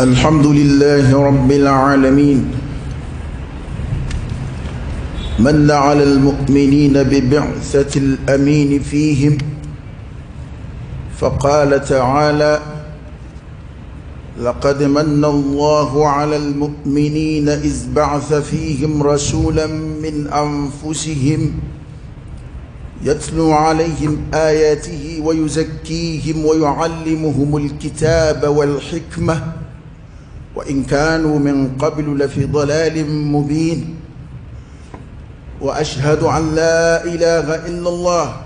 الحمد لله رب العالمين من على المؤمنين ببعثة الأمين فيهم فقال تعالى لقد من الله على المؤمنين إذ بعث فيهم رسولا من أنفسهم يتلو عليهم آياته ويزكيهم ويعلمهم الكتاب والحكمة وإن كانوا من قبل لفي ضلال مبين وأشهد أن لا إله إلا الله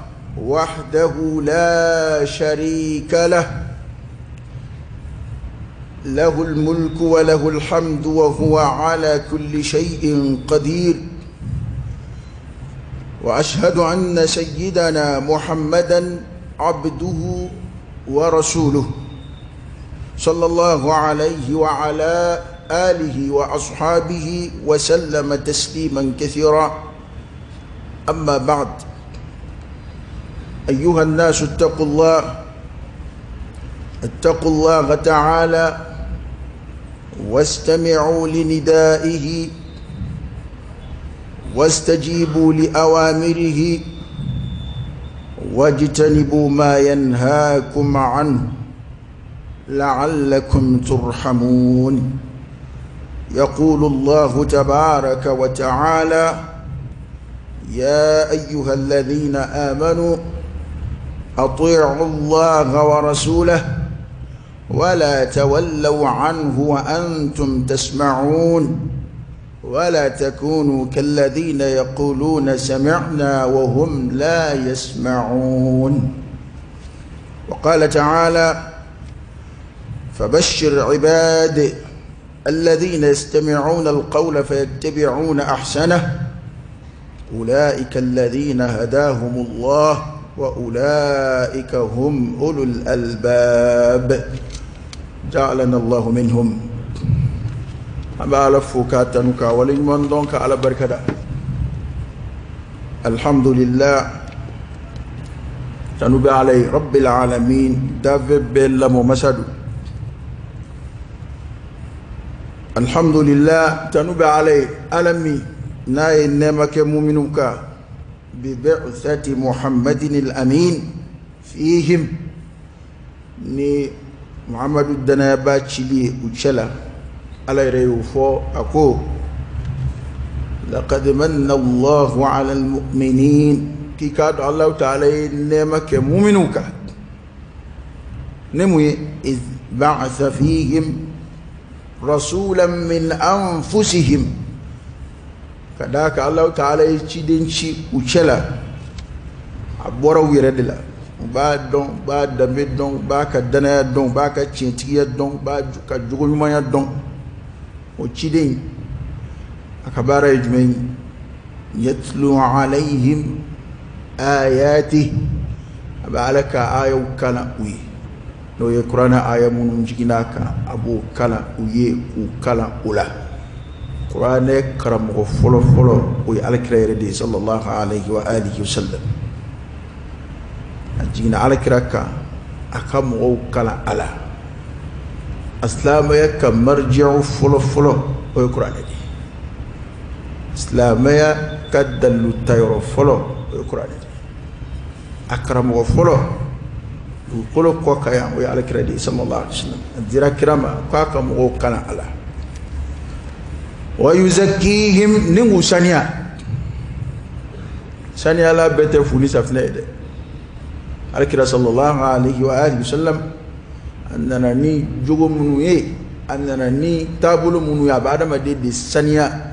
وحده لا شريك له له الملك وله الحمد وهو على كل شيء قدير وأشهد أن سيدنا محمدا عبده ورسوله صلى الله عليه وعلى آله وأصحابه وسلم تسليما كثيرا أما بعد أيها الناس اتقوا الله تعالى واستمعوا لندائه واستجيبوا لأوامره واجتنبوا ما ينهاكم عنه لعلكم ترحمون. يقول الله تبارك وتعالى يا أيها الذين آمنوا أطيعوا الله ورسوله ولا تولوا عنه وأنتم تسمعون ولا تكونوا كالذين يقولون سمعنا وهم لا يسمعون. وقال تعالى فبشر عبادي الذين يستمعون القول فيتبعون أحسنه أولئك الذين هداهم الله وأولئك هم أولو الألباب جعلنا الله منهم. أما على فوكاتنك ولمن دونك على بركة الحمد لله تنوب علي رب العالمين دافب بلا ممسد الحمد لله تنوب علي ألمي ناي نمك مؤمنك ببعثة محمد الأمين فيهم ني محمد الدنيا شلي وشلا على ريوفو أكو لقد من الله على المؤمنين كي كاد الله تعالى نمك مؤمنك نموي إذ بعث فيهم رسولا من أنفسهم كذاك الله تعالى يشيدنشي وشلا أبورا ويردلا بعد دون بعد دمد دون بعد دنا دون بعد تشينتيا دون بعد كجول مايا دون وشيدين أكبر يجمعين يتلو عليهم آياته أبعلك آية وكلا وي لو يقرأنا آية من جيناك أبو كلا وي وكلا ولا قرآن كرم وفلو فلو وي على كريردي صلى الله عليه وآله وسلم جينا على كراكا أكم وكلا على أسلام يك مرجع فلو فلو ويقرأ لدي إسلام كدل التير فلو ويقرأ لدي أكرم وفلو وكل كوكايا ويعلى كردي صلى الله عليه وسلم الديرا كرامة كوكا وكلا على ويزكيهم نمو سانيا لا بتفوني سفنة على كرا صلى الله عليه وآله وسلم أننا ني جوجو منوي أننا ني تابلو منوي بعد ما دي سانيا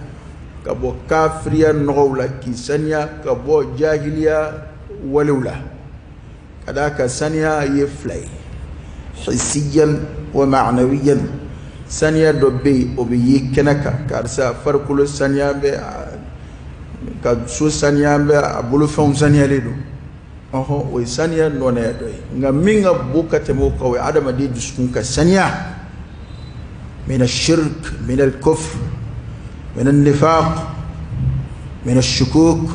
كبو كافريا نغولا كي سانيا كبو جاهليا ولولا كذاك سانيا يفلي حسيا ومعنويا سانيا دوبي وبي كنكا كارسا فرقلو سانيا بي كسو سانيا بي ابولو فون سانيا ليدو oho we sanya no na yadoi nga minga buka temo ko we adama di dusunka sanya min ash-shirk min al-kufr min an-nifaq min ash-shukuk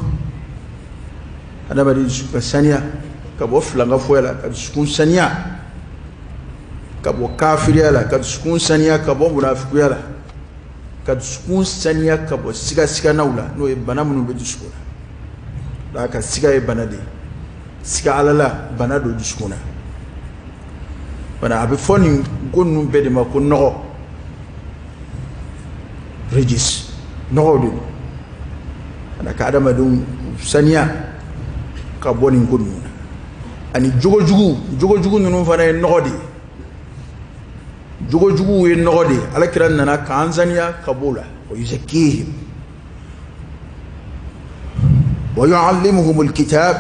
adama di dusunka sanya ka bofla nga fuela ka dusun sanya كابو كافر يلا كدسكون سنيا كابو منافق يلا كدسكون سنيا كابو سيغا سيغا نولا نو يبنا منو بدسكون لا كسيغا يبنا دي سيغا على لا بنا دو دسكون بنا ابي فوني غونو بدي ما كو نو ريجيس نو دي انا كادما دون سنيا كابو ني غونو ani jogo jugu nunu fana nogodi jogo jugu we nogodi ala kiran nana kanzania kabula wa yuzakihim wa yuallimuhum alkitab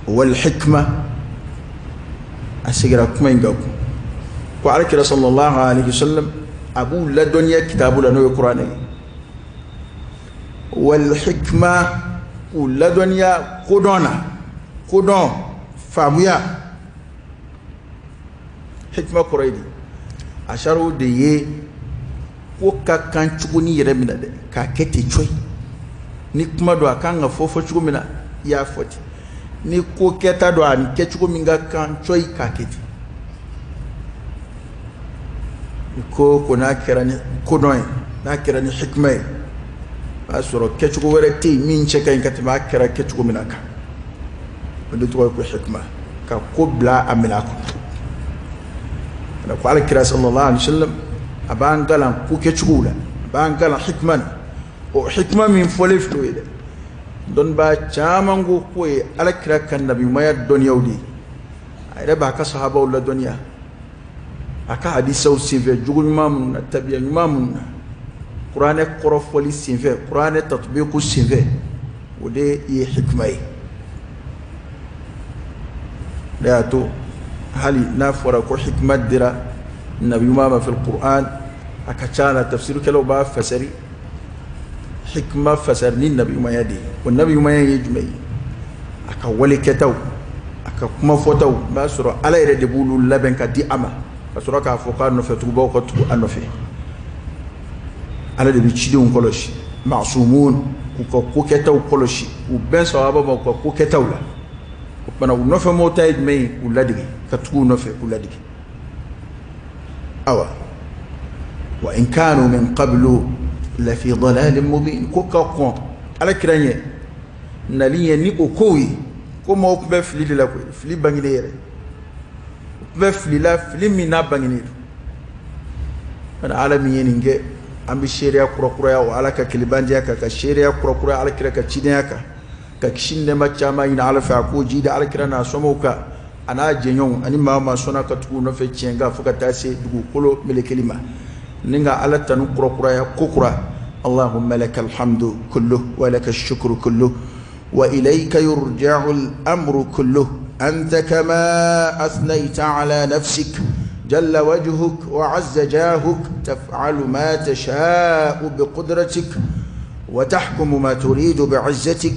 wal hikma asigira kuma ingaku ko ala kiran sallallahu alaihi wasallam abu ladonya kitabula no qur'ani wal hikma la dunya kodon famuya hikma quraidi asharu de ye ko ka kan chuguni yere mina de ka kete choi ni kuma do akanga fofo chugumina ya foti ni ko keta do an ke chuguminga kan choi ka kete ko na kerani kodon na kerani hikma asoro kechugo wereti min cheka inkatima kera kechugo minaka ndo to ko hikma ka kubla aminako ana ko alkira sallallahu alaihi wasallam abangalan ku kechugula abangalan hikman o hikma min folif to ide don ba chamango ko e alkira kan nabi maya don yawdi ayda ba ka sahaba wala dunya aka hadisa o sive jugun mamun tabiya mamun قرآن قرف ولي سينفه قرآن تطبيق سينفه ودي يحكمي لا تو هل نافورا كو حكمة درا النبي ما في القرآن أكتشانا تفسير كلو با فسري حكمة فسرني النبي ما يدي والنبي ما يجمعي أكولي كتو أكما فوتو ما سورة على يرد بولو لبن كدي أما فسورة كافوكا نفتو بوكو تو أنفه ala de bichidi on koloshi ma'sumun ko ketaw koloshi u ben sawaba ko ketaw la bana u nofa motay may u ladigi katu nofa u ladigi awa wa in kanu min qablu la fi dalal mubin ko ko ala kiranye naliye ni ko koyi ko mo ko be fili la ko fili bangine yere be fili la fili mina bangine ana alami yeninge ambi sheria kura ya ala ka kilibanja ka sheria kura ala kira ka cinya ka kishin da machama ina ala fa ko ji da ala kira na somoka ana jenyon ani mama sona ka tuku no fe cenga fuka tase dugu kolo mele kelima ninga ala tanu kura ya kukura allahumma lakal hamdu kullu wa lakal shukru kullu wa ilayka yurja'u al-amru kullu anta kama athnayta ala nafsik جل وجهك وعز جاهك تفعل ما تشاء بقدرتك وتحكم ما تريد بعزتك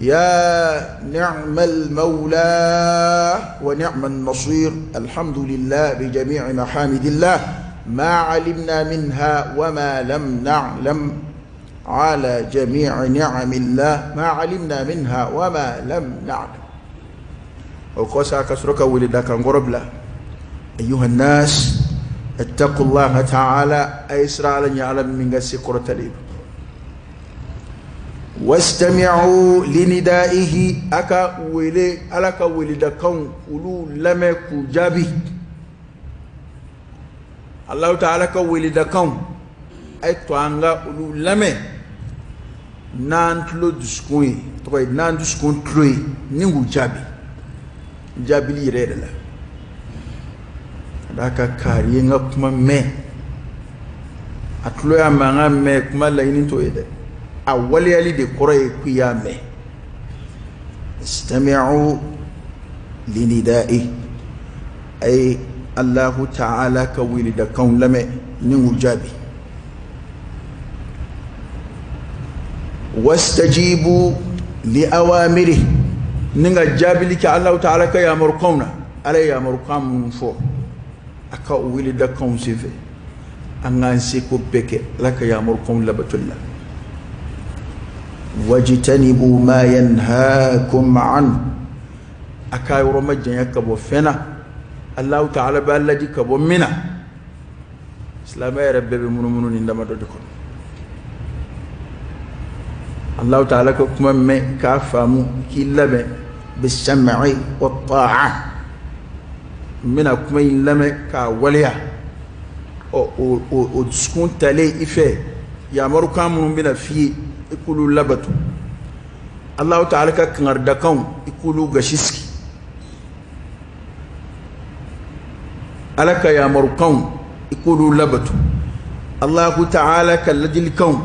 يا نعم المولى ونعم النصير الحمد لله بجميع محامد الله ما علمنا منها وما لم نعلم على جميع نعم الله ما علمنا منها وما لم نعلم وقوسا كسرك ولدك غرب له أيها الناس اتقوا الله تعالى أيسر لن يعلم من قسي قرة ليب واستمعوا لندائه أكا ولي ألك ولدكم ولو لمكو جابي الله تعالى كولدكم أتوانغا ولو لمي نانتلو دسكوي توي نان دسكون تروي نينغو جابي جابي لي ريدلا daka kariye nga kuma me atlo ya manga me kuma la yini to ede awali ali de koroye ku ya me istami'u linida'i ay Allah ta'ala ka wilida kaun lame ningu jabi wastajibu li awamiri ninga jabi li ka Allah ta'ala ka ya murqawna alay ya murqam fo aka wilida kaun sife angansi ko beke laka ya murqam labatulla wajtanibu ma yanhaakum an aka yoro majjan yakabo fena الله تعالى بالذي كبومنا إسلام يا رب بمنو عندما تدخل الله تعالى كم من كافمو كلام بالسمع والطاعة من أكم لم كوليا أو تسكن تلي إفه يأمر كامون بنا في يقولوا لبتو الله تعالى كنردكون يقولوا غشيسكي ألك يأمر كون يقولوا لبتو الله تعالى كالذي الكون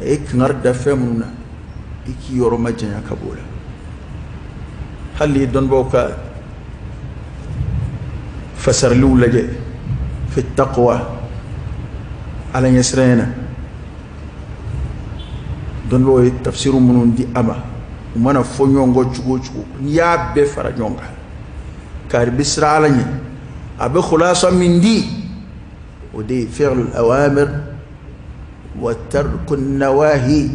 إك نرد فمنا إك يورم جنا كبولا هل يدون بوكا فسر لولا في التقوى على يسرنا دون بو تفسير منون دي أما ومنا فنيونغو تشوغو نيا بفر نيونغا كار بسر على أبي خلاصة من دي ودي فعل الأوامر وترك النواهي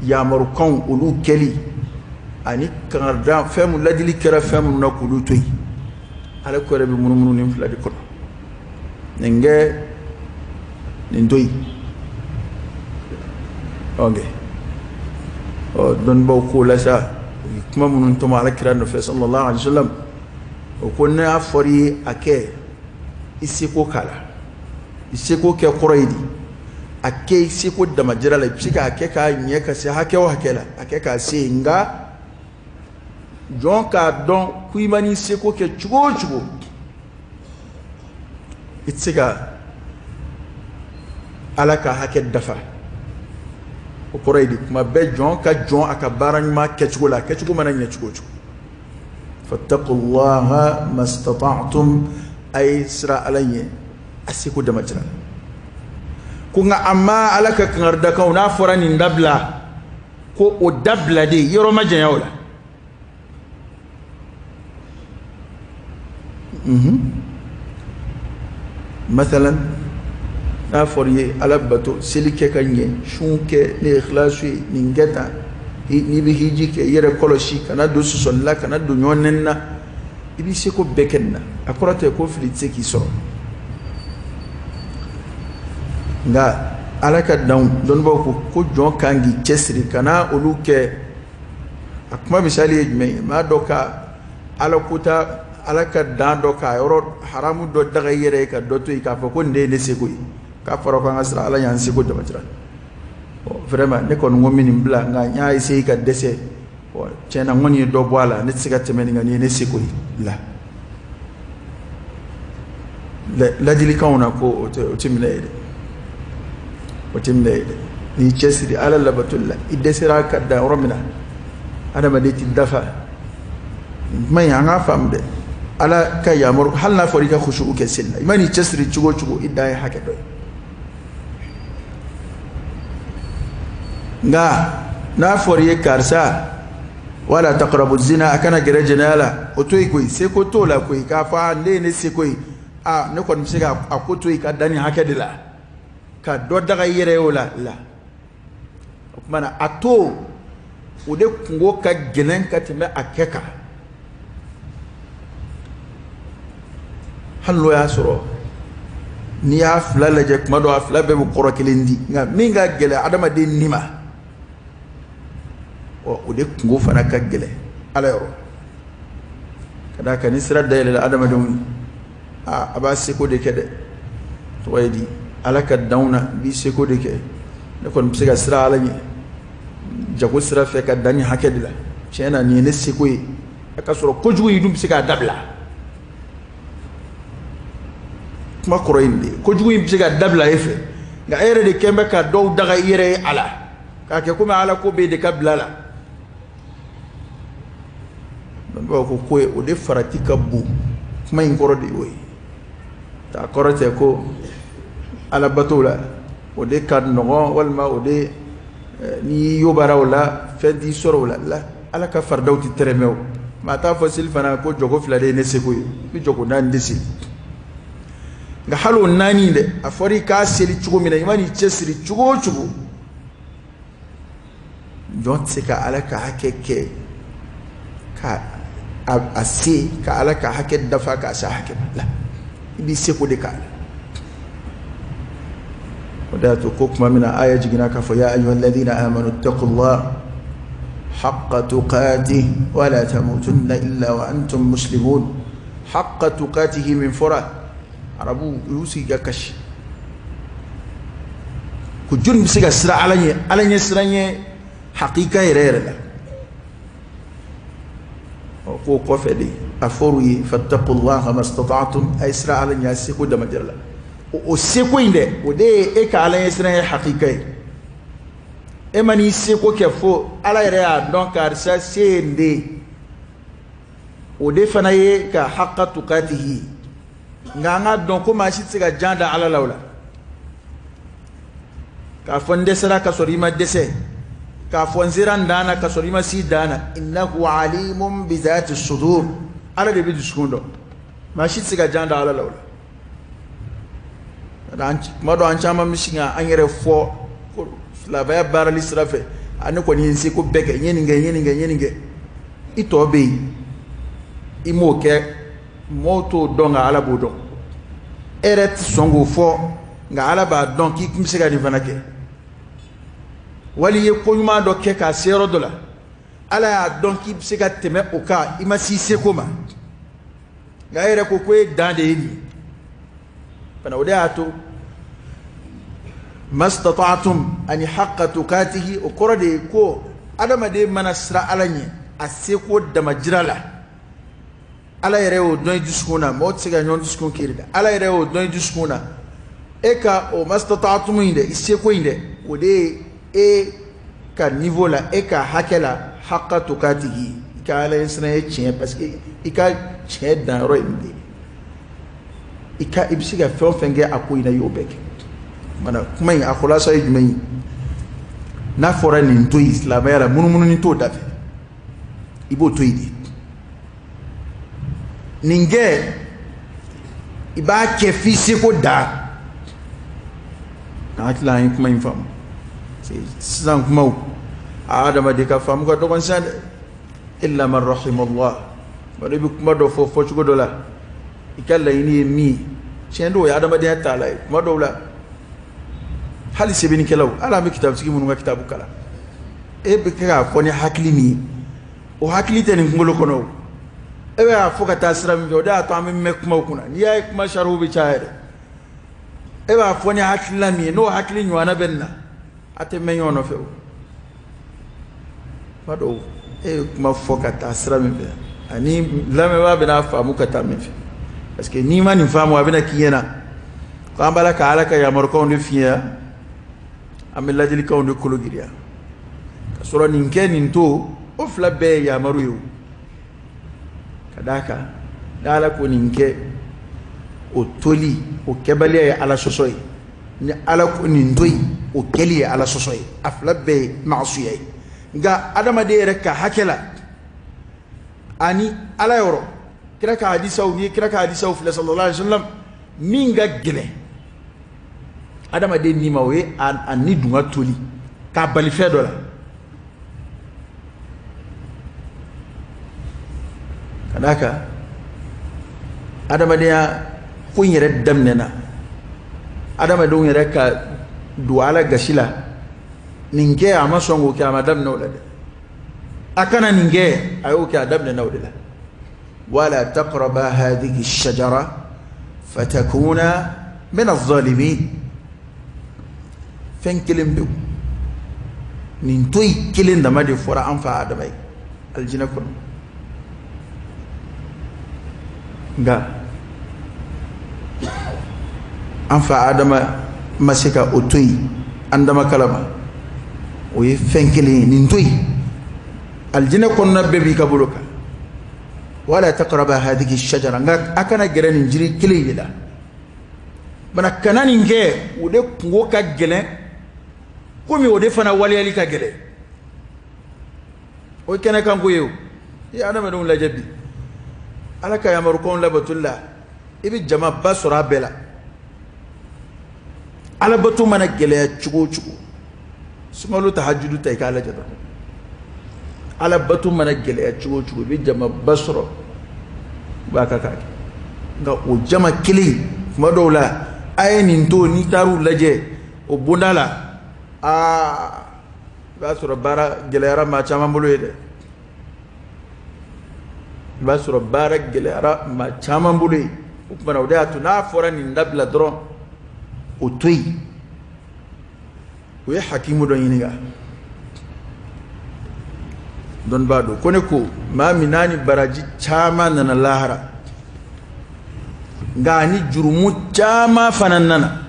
يامر كون أولو كلي أني كاردان فهم الذي لكرا فهم نقولو توي على كورة بمنو نفلا دي كنا ننجي نندوي أوكي دون بوكو لسا كما منو نتم على كرا نفس صلى الله عليه وسلم وكنا أفوري أكي إسيكو كالا إسيكو كي قريدي ake siko da majira la psika ake ka nye ka se hake wa hakela ake ka se nga jon ka don kuimani siko ke chugo itsika alaka hake dafa o koreidi kuma be jon ka jon aka baran ma ke chugo la ke chugo mana nye chugo fattaqullaha mastata'tum ay sra alayya asiko da majira kunga amma alaka kangarda kauna forani ndabla ko o dabla de yoro majanya wala مثلا نافوري علبتو سلكه كانيه شونكه ني اخلاصي نينغتا ني بيجي كي يره كولوشي كانا دوسو سولا كانا دو نيوننا ibi seko bekenna akorate ko filitse ki so nga alaka down don boko ko jon kangi chesri kana oluke akuma misali ejme ma doka alakuta alaka dan doka yoro haramu do daga yere ka doto ka fa ko nde ne seko ka faro ko ngasra ala yan seko de batra vraiment ne kon ngomini bla nga nyaay sey ka dese o cena ngoni do boala ne siga temeni nga ne seko la la dili kauna ko o timle ni chesri ala labatulla idesira kadda romina ana madeti dafa may anga famde ala kayamur halna forika khushu ke sinna imani chesri chugo idai hake do nga na foriye karsa wala taqrabu zina akana gere jenala otoy koy se ko tola koy ka fa ne se koy a ne kon misiga akotoy ka dani hake de la ka do daga yere wala la mana ato ude kungo ka gelen ka teme akeka hallo ya soro ni afla la je kuma do afla be bu qoro kelindi nga minga gele adama de nima o ude kungo fana ka gele ala yoro kada ka nisra dayla adama dum aba seko de kede to waydi alaka dauna bi seko de ke ne kon psiga sra ala ni jago sra fe ka dani hakedila chena ni ne seko yi aka soro kojugo yidum psiga dabla kuma koroinde kojugo yidum psiga dabla efe nga ere de kembe ka do daga ire ala ka ke kuma ala ko be de ka blala don ba ko ko o de farati ka bu kuma in koro de yoy ta korote ko ala batola o de kad nogo walma o de ni yobara wala fedi soro wala la ala ka fardawti tremew ma ta fasil fana ko jogo flade ne seko bi jogo nan desi nga halo nani de afori ka seli chugo mina imani chesri chugo jont seka ala ka hakeke ka أسي كالك حكي دفع كأسا حكي لا بيسيكو دي كال وده تقوكما من آية جناك فيا أيها الذين آمنوا اتقوا الله حق تقاته ولا تموتن إلا وأنتم مسلمون حق تقاته من فرع عربو يوسي جاكش كجون بسيغا سرا على سرا حقيقة يرير وقوة فدي أفوروي فاتقوا الله ما استطعتم أي سرا على نياسيكو دمجرلا وسيكو إنده ودي إيكا على سرا حقيقة emani seko kefo ala yɛrɛ y'a dɔn karisa se de o de fana ye ka haqqa tuqatihi nka an ka dɔn ko maa si tɛ se ka jan da ala la o la k'a fɔ n dɛsɛra ka sɔrɔ i ma dɛsɛ k'a fɔ n sera n dan na ka sɔrɔ i ma si dan na innahu alimun bi zati sudur ala de bɛ dusukun dɔn maa si tɛ se ka jan da ala la o la kuma dɔ an caman bɛ sin ka an yɛrɛ fɔ silamɛya baarali sira fɛ ani kɔni ye n seko bɛɛ kɛ n ye nin kɛ i tɔ bɛ yen i m'o kɛ mɔgɔw t'o dɔn nka ala b'o dɔn e yɛrɛ tɛ sɔn k'o fɔ nka ala b'a dɔn k'i tun bɛ se ka nin fana kɛ wali i ye ko ɲuman dɔ kɛ k'a se yɔrɔ dɔ la ala y'a dɔn k'i bɛ se ka tɛmɛ o kan i ma s'i seko ma nka e yɛrɛ ko e dan de ye nin ye fana o de y'a to ما استطعتم أن حق تقاته وقرده كو أدم دي من سرا علني أسيكو دم جرالا على يريو دون جسكونا موت سيغا نون جسكون كيردا على يريو دون جسكونا إيكا أو ما استطعتم إنده إسيكو إنده ودي إيه كنيفو لا إيكا حكلا حق تقاته إيكا على ينسنا يتشين بس إيكا تشين دان روي مدي إيكا إبسيغا فيون فنجي أكو إنا يوبك mana kuma in a khulasa ye jumɛn ye n'a fɔra nin to yen silamɛya la munumunu ni t'o da fɛ i b'o to yen de nin kɛ i b'a kɛ f'i seko da an hakili an ye kuma in faamu sisan kumaw a adamaden ka faamu ka dɔgɔn sisan dɛ illa man rahimallah bari i bɛ kuma dɔ fɔ fɔcogo dɔ la i ka laɲini ye min ye tiɲɛ don o ye adamadenya taala ye kuma dɔw la hali sɛbɛnnikɛlaw ala an bɛ kitabutigi minnu ka kitabu kalan e bɛ kɛ k'a fɔ ni hakili min ye o hakili tɛ nin kunkolo kɔnɔ o e bɛ k'a fɔ ka taa sira min fɛ o de y'a to an bɛ mɛn kumaw kunna n'i y'a ye kuma sariyaw bɛ caya yɛrɛ e b'a fɔ ni hakilila min ye n'o hakili ɲɔgɔnna bɛ nin na a tɛ mɛn ɲɔgɔn nɔfɛ o kuma dɔw e ye kuma fɔ ka taa sira min fɛ ani lamɛnbaa bɛ n'a faamu ka taa min fɛ parce que n'i ma nin faamu a bɛna k'i ɲɛna ko an b'a la ka ala ka yamarukanw de f'i ɲɛna an bɛ ladilikanw de kolo giriya ka sɔrɔ nin kɛ nin to o fila bɛɛ ye yamaru ye o ka d'a kan n'ala ko nin kɛ o toli o kɛbaliya ye ala sɔsɔ ye ni ala ko nin to yen o kɛli ye ala sɔsɔ ye a fila bɛɛ ye maasuya ye nka adamaden yɛrɛ ka hakɛ la ani ala yɔrɔ kira ka hadisaw ni kira ka hadisaw filɛ sallallahu alaihi wasallam min ka gɛlɛn adamaden ni ma o ye a ni dunga toli k'a bali fɛn dɔ la ka d'a kan adamadenya ko in yɛrɛ daminɛna adamadenw yɛrɛ ka don ala gasi la nin kɛ a ma sɔn k'o kɛ a ma daminɛ o la dɛ a kana nin kɛ a y'o kɛ a daminɛna o de la wala taqraba hadhihi ash-shajara fatakuna min adh-dhalimin fɛn kelen bɛ nin to yi kelen dama de fɔra an fa adama ye aljinɛ kɔnɔ nka an fa adama ma se ka o to yi an dama kalama o ye fɛn kelen ye nin to yi aljinɛ kɔnɔna bɛɛ b'i ka bolo kan wala taqraba hadhihi ash-shajara nka a kana gɛrɛ nin jiri kelen de la bana kana nin kɛ o de kungo ka gɛlɛn komi o de fana waliyali ka gɛlɛn o ye kɛnɛ kan ko ye o i ye adamadenw lajɛ bi ala ka yamarukanw labatoli la i bɛ jama ba sɔrɔ a bɛɛ la alabato mana gɛlɛya cogo o cogo sunkalo tahajudu ta i k'a lajɛ dɔrɔn alabato mana gɛlɛya cogo o cogo i bɛ jama ba sɔrɔ baka ka nga o jama kili kuma dawla ay nin to ni taru laje o bundala ba sura bara gelera ma chama mbulu yede ba sura bara gelera ma chama mbulu o kuma dawda tuna fora ni ndabla dron o toy o hakimu don yiniga don bado kone ko ma minani baraji chama nana lahara ngani jurumu chama fananana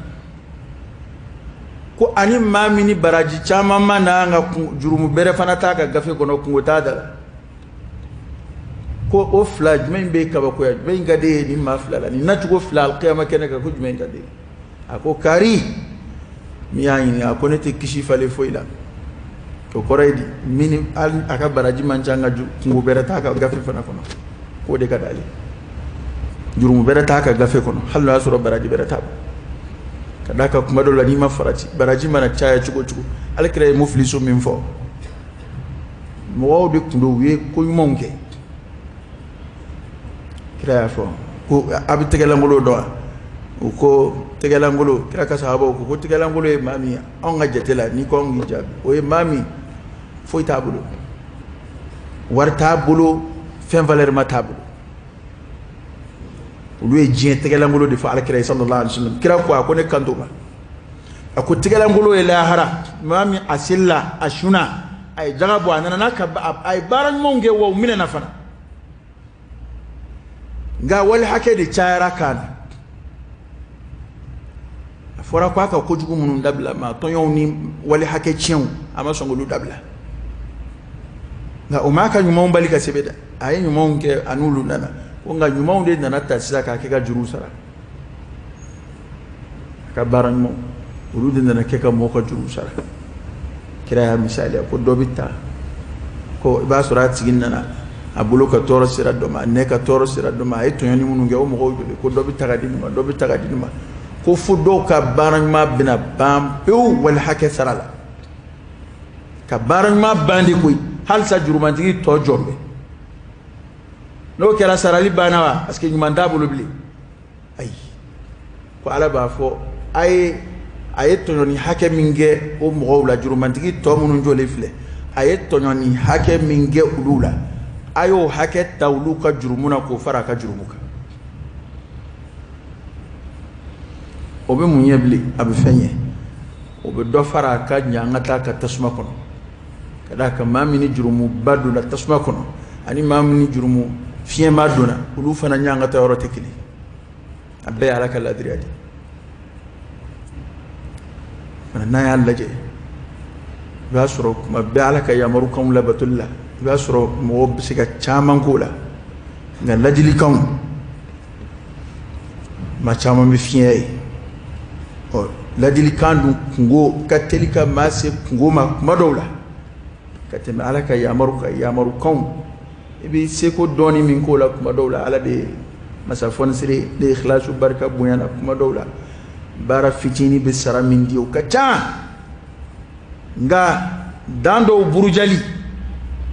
ko ani ma mini baraji chama mana nga jurumu bere fanata ka gafe kono kungo tada ko o flaj men be kaba ko yaj ben gade ni ma flala ni natugo flal qiyama kene ka kujmen gade ako kari mi ayini akone te kishi fale foila to koraydi mini aka baraji manchanga kungo bere ta ka gafe fana kono ko de kadali jurumu bere ta ka gafe kono hallo asuro baraji bere ta kadaka kuma do lani ma farati baraji mana chaya chugo alkire muflisu min fo mo de kundo wi ko monke kira fo ko abi tegela ngolo do ko tegela ngolo kira ka sahabo ko tegela ngolo e mami on ga jetela ni ko ngi jabi o e mami foi tabulo war tabulo fen valeur ma tabulo lui jien tegela ngolo de fa alkira sallallahu alaihi wasallam kira ko ne kanto ba ako tegela ngolo e lahara mami asilla ashuna ay jagabu anana naka ay baran monge wo mina nafana nga wali hake de chayara kana fora kwa ka kojugu munun dabla ma tonyon ni wali hake chion ama songolu dabla nga o maka nyuma mbali ka sebeda ay nyuma nke anulu nana nga nyuma unde nana tasisa ka ke ka juru sara ka baran mo ulude nana ke ka mo ka juru sara kira ya misali ko dobita ko ba surat sigin nana abulo ka toro sira doma ne ka toro sira doma ay tonyon ni mununge o mo ko dobita ka dinuma ko fudo ka baranma bina bam peu wal hake sarala ka baranma bandi koy hal sa jurumantigi to jombe no kera sarali banawa parce que nyumanda bulubli ay ko ala ba fo ay tonyoni hake minge o mo la jurumantigi to munun jole fle ay tonyoni hake minge ulula ayo hake tawluka jurumuna ko faraka jurumuka obe munyebli abe fenye obe do fara ka nyangata ka tasma kono kada ka mamini jurumu badu na tasma kono ani mamini jurumu fiye maduna ulu fana nyangata yoro tekili abbe alaka ladriyadi mana ya laje basuro kuma be alaka yamaru kam labatulla basuro mo bisika chaman kula ngal ladili kam ma chaman bi fiye ladili kandu kungo katelika mase kungo madola kateme alaka yamaru kan ibi seko doni min ko la madola ala de masafon sire de ikhlasu barka buyana madola bara fitini be sara min dio kacha nga dando burujali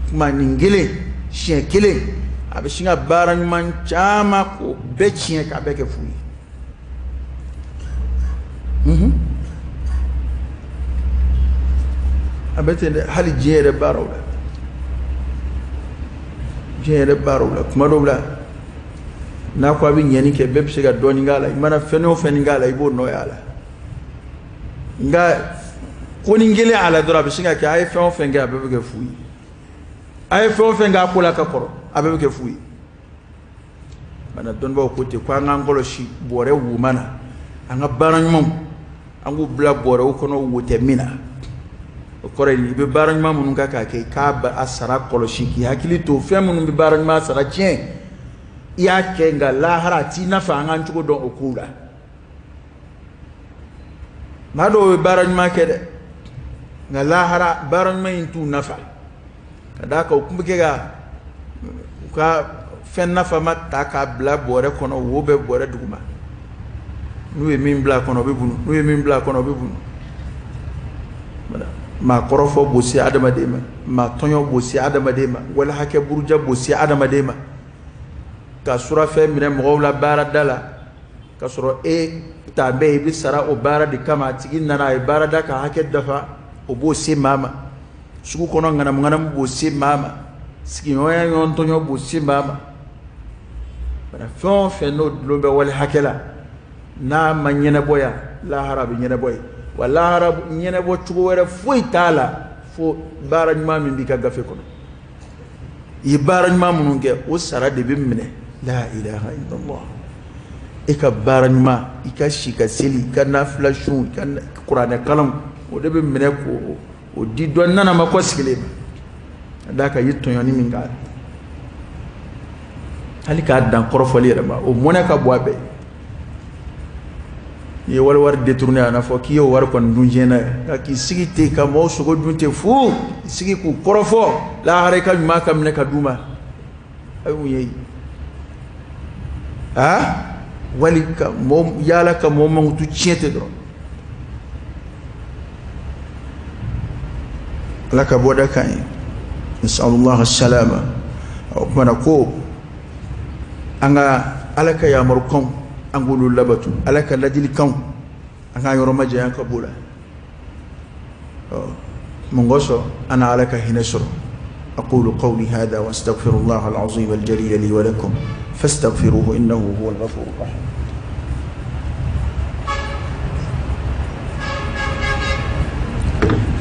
kuma ningele shekele abishinga bara man chama ko bechien ka beke fuyi abete hali jere barawla kuma dowla na ko abi nyani ke beb siga doni ngala mana feno fen ngala ibo no yala nga koni ngele ala dora bisinga ke ay fen fen ga bebe ke fuyi ay fen fen ga kula ka koro abebe ke fuyi mana don ba ko te kwa ngangolo shi bore wu mana anga baran mom angu bla bore ko no wote mina o kore ni be baran ma munun ka ke ka ba asara koloshi ki hakili to fe munun be baran ma asara tien ya ke nga la harati na fa anga nchugo don okura ma do be baran ma ke de nga la hara baran ma intu nafa kada ka kumbe ke ga ka fen nafa ma ta ka bla bore ko no wo be bore duguma nuwe min bla kono be bunu nuwe min bla kono be bunu ma korofo bosi adama dema ma tonyo bosi adama dema wala hake burja bosi adama dema ka sura fe mine mɔgɔw la baara da la ka sɔrɔ ta bɛ i bɛ sara o baara de kama a tigi nana a ye baara da ka hakɛ dafa o b'o se maa ma sugu kɔnɔ ŋanamu ŋanamu b'o se maa ma sigiɲɔgɔnya ɲɔgɔn tɔɲɔ b'o se maa ma bana fɛn o fɛn n'o dulon bɛ wale hakɛ la n'a ma ɲɛnabɔ yan lahara bɛ ɲɛnabɔ yen wa lahara ɲɛnabɔ cogo wɛrɛ foyi t'a la fo baara ɲuman min b'i ka gafe kɔnɔ i ye baara ɲuman minnu kɛ o sara de bɛ minɛ la ilaha illallah e ka baara ɲuman i ka si ka seli i ka nafila sun i ka kuranɛ kalanw o de bɛ minɛ k'o di dɔ nana ma kɔ sigilen ma a d'a kan i ye tɔɲɔni min k'a la hali k'a dan kɔrɔfɔli yɛrɛ ma o mɔnɛ ka bɔ a bɛɛ i ye wari détourné a n'a fɔ k'i ye o wari kɔni dun diɲɛ na ka k'i sigi ten ka mɔgɔw sogo dun ten fu i sigi k'u kɔrɔfɔ lahara i ka ɲuman ka minɛ ka d'u ma a ye mun ye wali ka mɔgɔ yaala ka mɔgɔ mankutu tiɲɛ tɛ dɔrɔn ala ka bɔda kan ye nasalullah salama o kumana ko an ka ala ka yamarukanw an k'olu labatu ala ka ladilikanw an k'an yɔrɔ majanya ka b'o la mun kosɔn an na ala ka hinɛ sɔrɔ أقول قولي هذا وأستغفر الله العظيم الجليل لي ولكم فاستغفروه إنه هو الغفور الرحيم.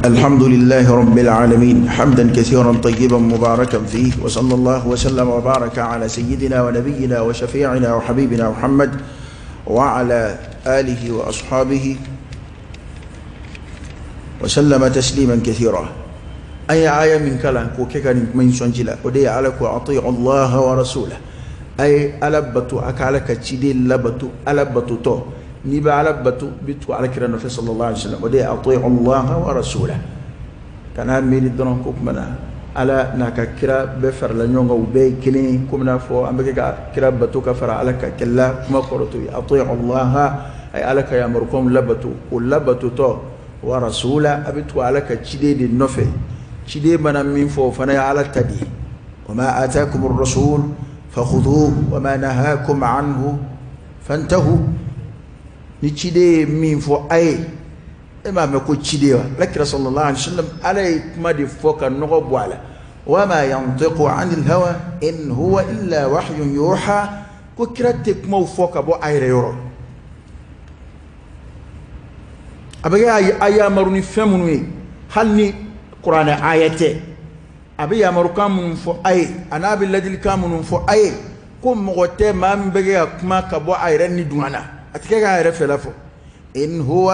الحمد لله رب العالمين حمدا كثيرا طيبا مباركا فيه وصلى الله وسلم وبارك على سيدنا ونبينا وشفيعنا وحبيبنا محمد وعلى آله وأصحابه وسلم تسليما كثيرا. أي آية من كلام كوكيكا من سنجلا ودي عليك أطيع الله ورسوله أي ألبتو أكالك تشيدي لبتو ألبتو تو نيبا ألبتو بتو على كرا النبي صلى الله عليه وسلم ودي أطيع الله ورسوله كان ميري دون كوكمنا على ناكا كرا بفر لنيونغا وبي كلين كمنا فو أمبكا كرا بتو كفر عليك كلا ما قرتو أطيع الله أي عليك يا مركم لبتو ولبتو تو ورسوله أبتو عليك تشيدي دي النفي شدي من فو فنا على التدي وما آتاكم الرسول فخذوه وما نهاكم عنه فانتهوا نشدي من فو أي إما مكو شدي لك رسول الله عليه وسلم عليك ما دي فوق النغب وعلا وما ينطق عن الهوى إن هو إلا وحي يوحى كرتك مو فوق أبو أي ريورو أبغى أي أمرني فهمني هل ني قرآن آياته أبي أمركم من فؤاي أنا أبي الذي كام من فؤاي كم مغتة ما من بقى كما كبوا عيرني دوانا أتكلم عن رفلافو إن هو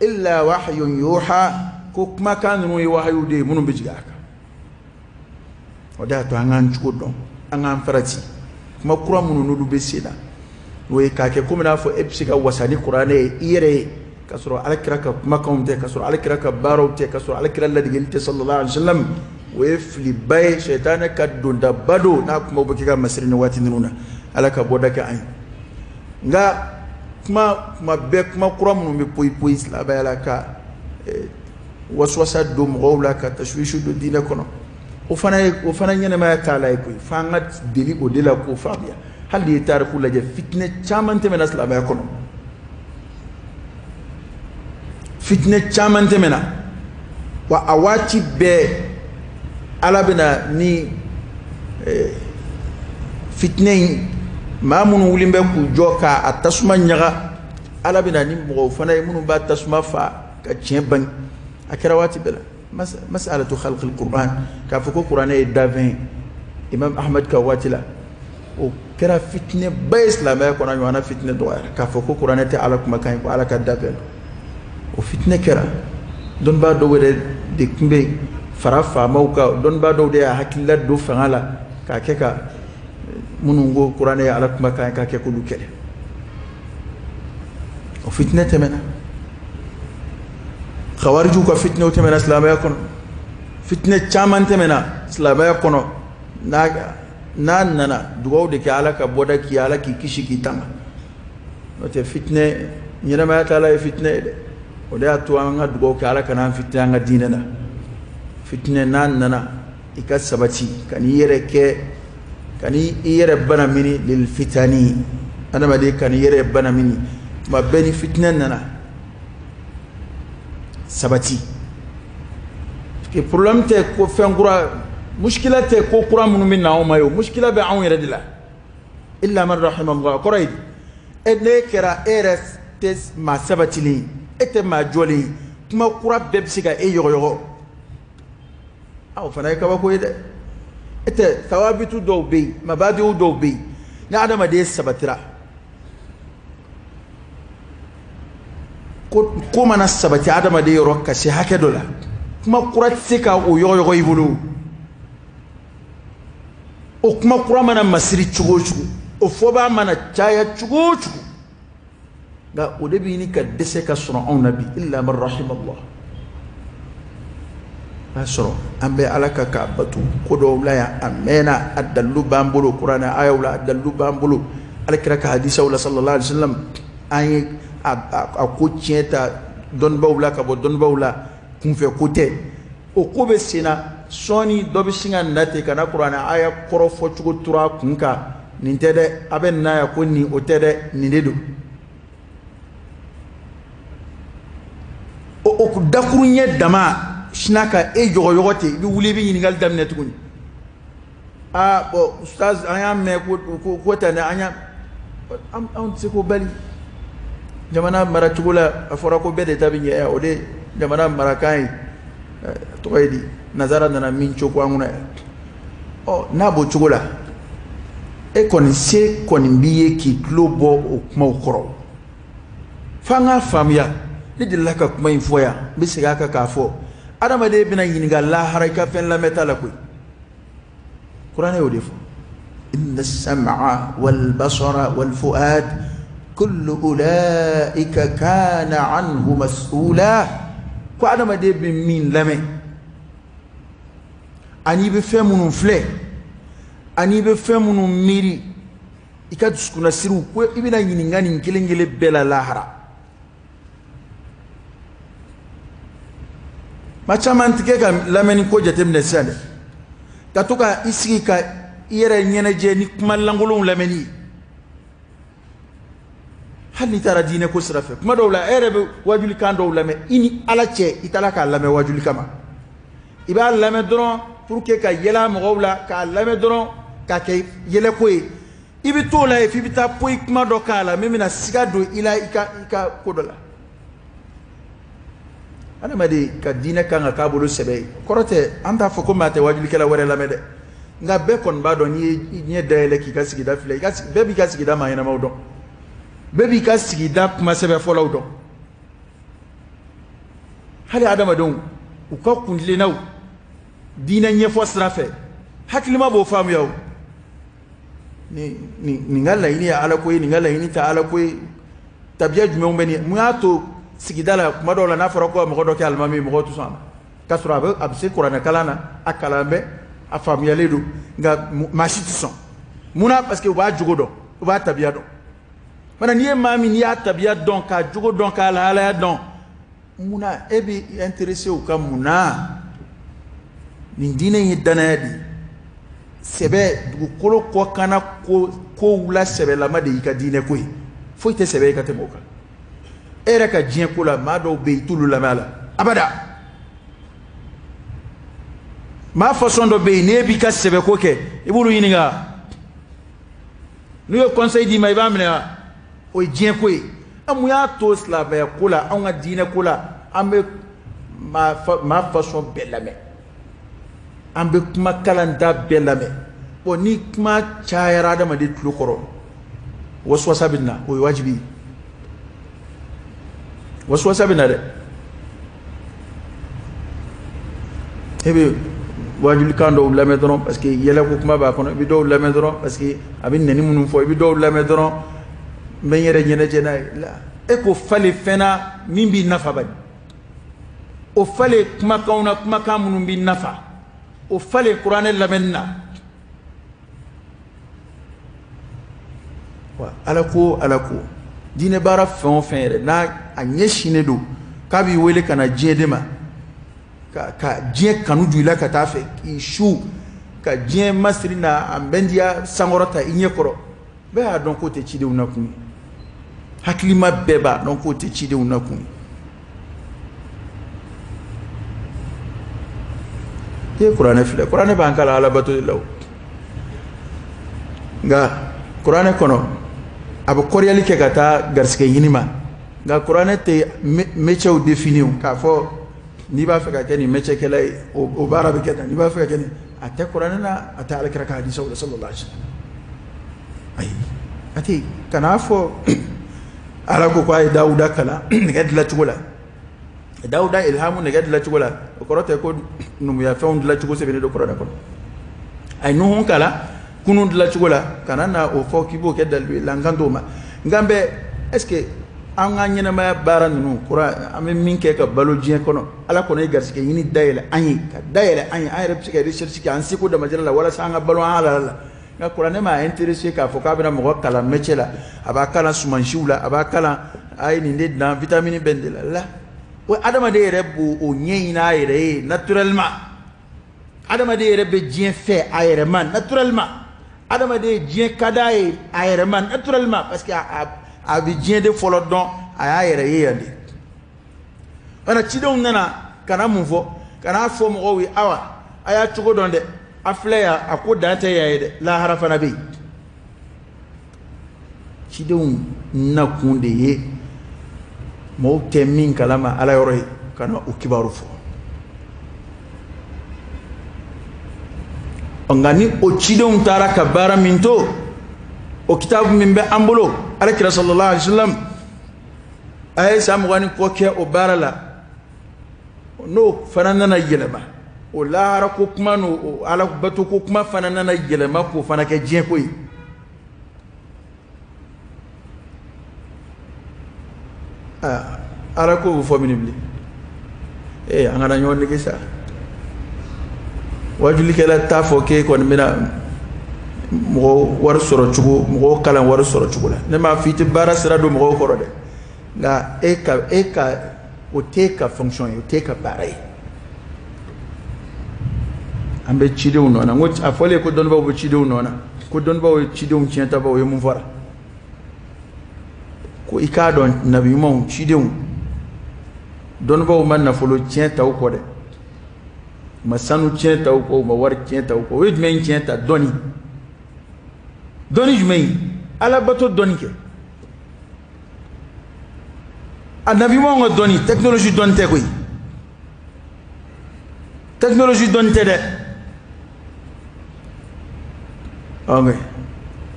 إلا وحي يوحى كما كان نوي وحي يودي منو بيجاك وده تهانgan شكودون أنgan فراتي كما قرآن منو ندو بسينا ويكاك كم نافو إبسكا وساني قرآن إيره كسر على كراك مكان تي كسر على كراك بارو تي كسر على كراك الذي قلت صلى الله عليه وسلم ويفلي باي شيطانك دون دبادو ناك مو بكيكا مسرين واتنونا على كبودك عين nga kuma be kuma kuram no me poi la ba la ka waswasa do mo la ka tashwishu do dina kono o fana nyene ma ta la ko fangat deli o de la ko fabia hal di tariku la je fitne chamante menas la ba kono fitne caman tɛmɛna wa a waati bɛɛ ala bɛna ni fitne in maa minnu wulen bɛ k'u jɔ k'a tasuma ɲaga ala bɛna ni mɔgɔw fana ye minnu b'a tasuma fa ka tiɲɛ bange a kɛra waati bɛɛ la masalatu khalqil Qur'an k'a fɔ ko kuranɛ ye dafɛn imam ahmad ka waati la o kɛra fitne ba ye silamɛya kɔnɔ ɲɔgɔnna fitne dɔgɔyara k'a fɔ ko kuranɛ tɛ ala kumakan ye ko ala ka dafɛn o fitne kɛra dɔnniba dɔw yɛrɛ de tun bɛ fara faamaw kan dɔnniba dɔw de y'a hakilila don fanga la k'a kɛ ka minnu ko kuranɛ ye ala kumakan ye k'a kɛ k'olu kɛlɛ o fitne tɛmɛna khawarijiw ka fitnew tɛmɛna silamɛya kɔnɔ fitne caman tɛmɛna silamɛya kɔnɔ n'a nana dugawu de kɛ ala ka bɔda k'i ala k'i kisi k'i tanga n'o tɛ fitne ɲɛnamaya t'ala ye fitne ye dɛ o de y'a to an ka dugawu kɛ ala kana an fitne an ka diinɛ na fitne n'a nana i ka sabati ka n'i yɛrɛ kɛ kani yere bana mini lil fitani adama de kani yere bana mini ma beni fitnan nana sabati ke problem te ko fengura mushkila te ko qura mun min na o mayo mushkila be an yere dila illa man rahimallah quraid ene kera eres tes ma sabati li ete ma joli kuma qura bebsiga e yogo aw fana ka ba ko ide ete thawabitu do be mabadi do be na adama de sabatira ko mana sabati adama de rokka shi hake dola kuma qura tsika o yogo ibulu o kuma qura mana masiri chugo chugo o foba mana chaya chugo chugo ga o debi ni ka dese ka sura on nabi illa man rahimallah asro ambe alaka ka batu ko do laya amena adallu bambulu qur'ana ayawla adallu bambulu alakira ka hadisa wala sallallahu alaihi wasallam ay a ko tienta don bawla ka bo don bawla kun fe kote o ko be sina soni do be singa ndate kana qur'ana aya koro fo chugo tura kunka nintede aben na ya konni o tede nindedo o ku dakurunye dama shinaka e jogo yogote bi wuli bi yingal damne tukuni bo ustaz aya me ko tane anya am se ko bali jamana mara tugula afora ko bede tabinya ya ode jamana mara kai to yedi nazara na min choko anguna na bo tugula e kon se kon biye ki globo o kuma ukoro fanga famia ni dilaka kuma infoya bisiga ka fo adama de bina yiniga la haraka fen la metala koy qur'an yo defo inna as-sam'a wal basara wal fuad kullu ulaika kana anhu mas'ula ko adama de be min lame ani be femunun fle ani be femunun miri ikat skuna siru ko ibina yininga ni kelengele bela lahara machamantike ka lameni ko jatem ne sale katuka isigi ka yere nyeneje ni kuma langolon lameni hali tara dine ko sirafe kuma dawla erebe wajuli kan do lame ini alache italaka lame wajuli kama iba lame dron pour que ka yela mogawla ka lame dron ka ke yele koy ibi to la fi bita poy kuma do kala memina siga do ila ika kodola ana madi ka dina kan ka bulu sebe korote anda foko mate wajuli kala wore la mede nga be kon ba do ni dayele ki ka sigida file ka be bi ka sigida ma yana mawdo be bi ka sigida kuma sebe folo do hali adama don u ka kundile naw dina nye fo strafe hakilima bo famu yaw ni ngala ini ala ko ni ngala ini ta ala ko tabiya jume mbeni mu ato sigidala kuma do la na fara ko mo do ke almami mo to sama kasura ba abse qur'ana kalana akalambe afam yaledu nga mashiti son muna parce que ba jugo do ba tabiya do mana ni mami ni tabiya don ka jugo don ka la ala don muna ebi intéressé au kam muna ni dine yi danadi sebe du kolo ko kana ko wula sebe la ma de ka dine ko fo ite sebe ka te moka era ka jien kula ma do be tulu la mala abada ma façon do be ne bi ka sebe ko ke ibulu yininga nuyo conseil di may bamna o jien ko amu ya to slave kula on ga dine kula ambe ma façon belame ambe kuma kalanda belame oni kuma chayara da made tulukoro waswasa binna o wajibi waswasa binna de hebe wajul kando lame doron parce que yele ko kuma ba kono bi do lame doron parce que abin neni munum fo bi do lame doron men yere nyene jena la e ko fale fena mimbi nafa bani o fale kuma kauna kuma kamunum bi nafa o fale qur'an lamenna wa alako dine bara fon fere na anyeshine do kabi wele kana jedema ka je kanu duila ka tafe ishu ka diɲɛ masiri na an bɛndiya sankɔrɔta i ɲɛ kɔrɔ bɛɛ y'a dɔn k'o tɛ cidenw na kun ye hakilima bɛɛ b'a dɔn k'o tɛ cidenw na kun ye kuranɛ filɛ kuranɛ b'an kala alabato de la nka kuranɛ kɔnɔ a bɛ kɔrɔyali kɛ ka taa garisɛgɛ ɲini ma nka kuranɛ tɛ métiers défini k'a fɔ n'i b'a fɛ ka kɛ nin métier kɛla ye o baara bɛ kɛ tan n'i b'a fɛ ka kɛ nin a tɛ kuranɛ na a tɛ alakira ka hadisaw la sallallahu alaihi wasallam ayi a tɛ kan'a fɔ ala ko k'a ye Dawuda kalan nɛgɛ dilancogo la Dawuda ilhamu nɛgɛ dilancogo la o kɔrɔ tɛ ko numuya fɛnw dilancogo sɛbɛnnen don kuranɛ kɔnɔ a ye Nuhun kalan kunun dilancogo la kana na o fɔ k'i b'o kɛ dalilu ye la n kan t'o ma nka bɛ est ce que an ka ɲɛnamaya baara ninnu kuran an bɛ min kɛ ka balo diɲɛ kɔnɔ ala kɔnɔ ye garisɛgɛ ɲini dayɛlɛ an ye ka dayɛlɛ an ye an yɛrɛ bɛ se ka recherche kɛ an seko damajɛra la walasa an ka balo an halala la nka kuranɛ m'a intéressé k'a fɔ k'a bɛna mɔgɔ kalan métier la a b'a kalan sumansiw la a b'a kalan a ye nin de dilan vitamine bɛ nin de la la o adamaden yɛrɛ b'o ɲɛɲini a yɛrɛ ye naturellement adamaden yɛrɛ bɛ diɲɛ fɛ a yɛrɛ ma naturellement adamaden diɲɛ ka d'a ye a yɛrɛ ma naturellement parce que a bɛ diɲɛ de fɔlɔ dɔn a y'a yɛrɛ ye yan de mana cidenw nana kana mun fɔ kana fɔ mɔgɔw ye awa a y'a cogo dɔn dɛ a filɛ yan a ko dan tɛ yan ye dɛ lahara fana bɛ yen cidenw nakun de ye mɔgɔw tɛ min kalama ala yɔrɔ ye ka na o kibaru fɔ nka ni o cidenw taara ka baara min to o kitabu min bɛ an bolo alakira sallallahu alaihi wasallam a ye san 20 ni kɔ kɛ o baara la n'o fana nana yɛlɛma o lahara ko kuma n'o ala bato ko kuma fana nana yɛlɛma k'o fana kɛ diɲɛ ko ye ala ko bɛ fɔ min bilen an kana ɲɔgɔn nege sa wajulikɛla t'a fɔ k'e kɔni bɛna mɔgɔ wari sɔrɔ cogo mɔgɔ kalan wari sɔrɔ cogo la ne m'a fɔ i tɛ baara sira don mɔgɔw kɔrɔ dɛ nka e ka o t'e ka fonction ye o t'e ka baara ye an bɛ cidenw nɔ na n ko a fɔlen ko dɔnnibaw bɛ cidenw nɔ na ko dɔnnibaw ye cidenw tiɲɛtabaw ye mun fɔra ko i k'a dɔn nabi ɲumanw cidenw dɔnnibaw ma nafolo tiɲɛ ta u kɔ dɛ ma sanu tiɲɛ ta u kɔ u ma wari tiɲɛ ta u kɔ o ye jumɛn tiɲɛ ta dɔnni dɔnni jumɛn ye ala bato dɔnni kɛ a nabi ɲumanw ka dɔnni technologie dɔnni tɛ koyi technologie dɔnni tɛ dɛ ok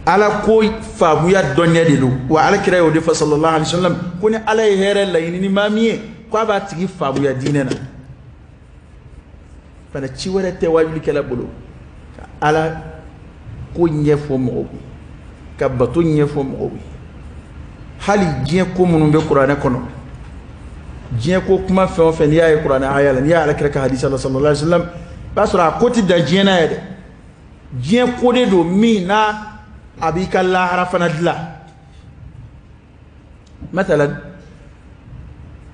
ala ko faamuya dɔnniya de don wa ala kira y'o de fɔ sallallahu alaihi wasallam ko ni ala ye hɛrɛ laɲini ni maa min ye ko a b'a tigi faamuya diinɛ na fana ci wɛrɛ tɛ wajulikɛla bolo ka ala ko ɲɛfɔ mɔgɔw ye ka bato ɲɛfɔ mɔgɔw ye hali diɲɛ ko minnu bɛ kuranɛ kɔnɔ diɲɛ ko kuma fɛn o fɛn n'i y'a ye kuranɛ aya la n'i y'a ala kira ka hadisa la sallallahu alaihi wasallam i b'a sɔrɔ a ko tɛ dan diɲɛ na yɛ dɛ diɲɛ ko de don min na a b'i ka lahara fana dilan matalan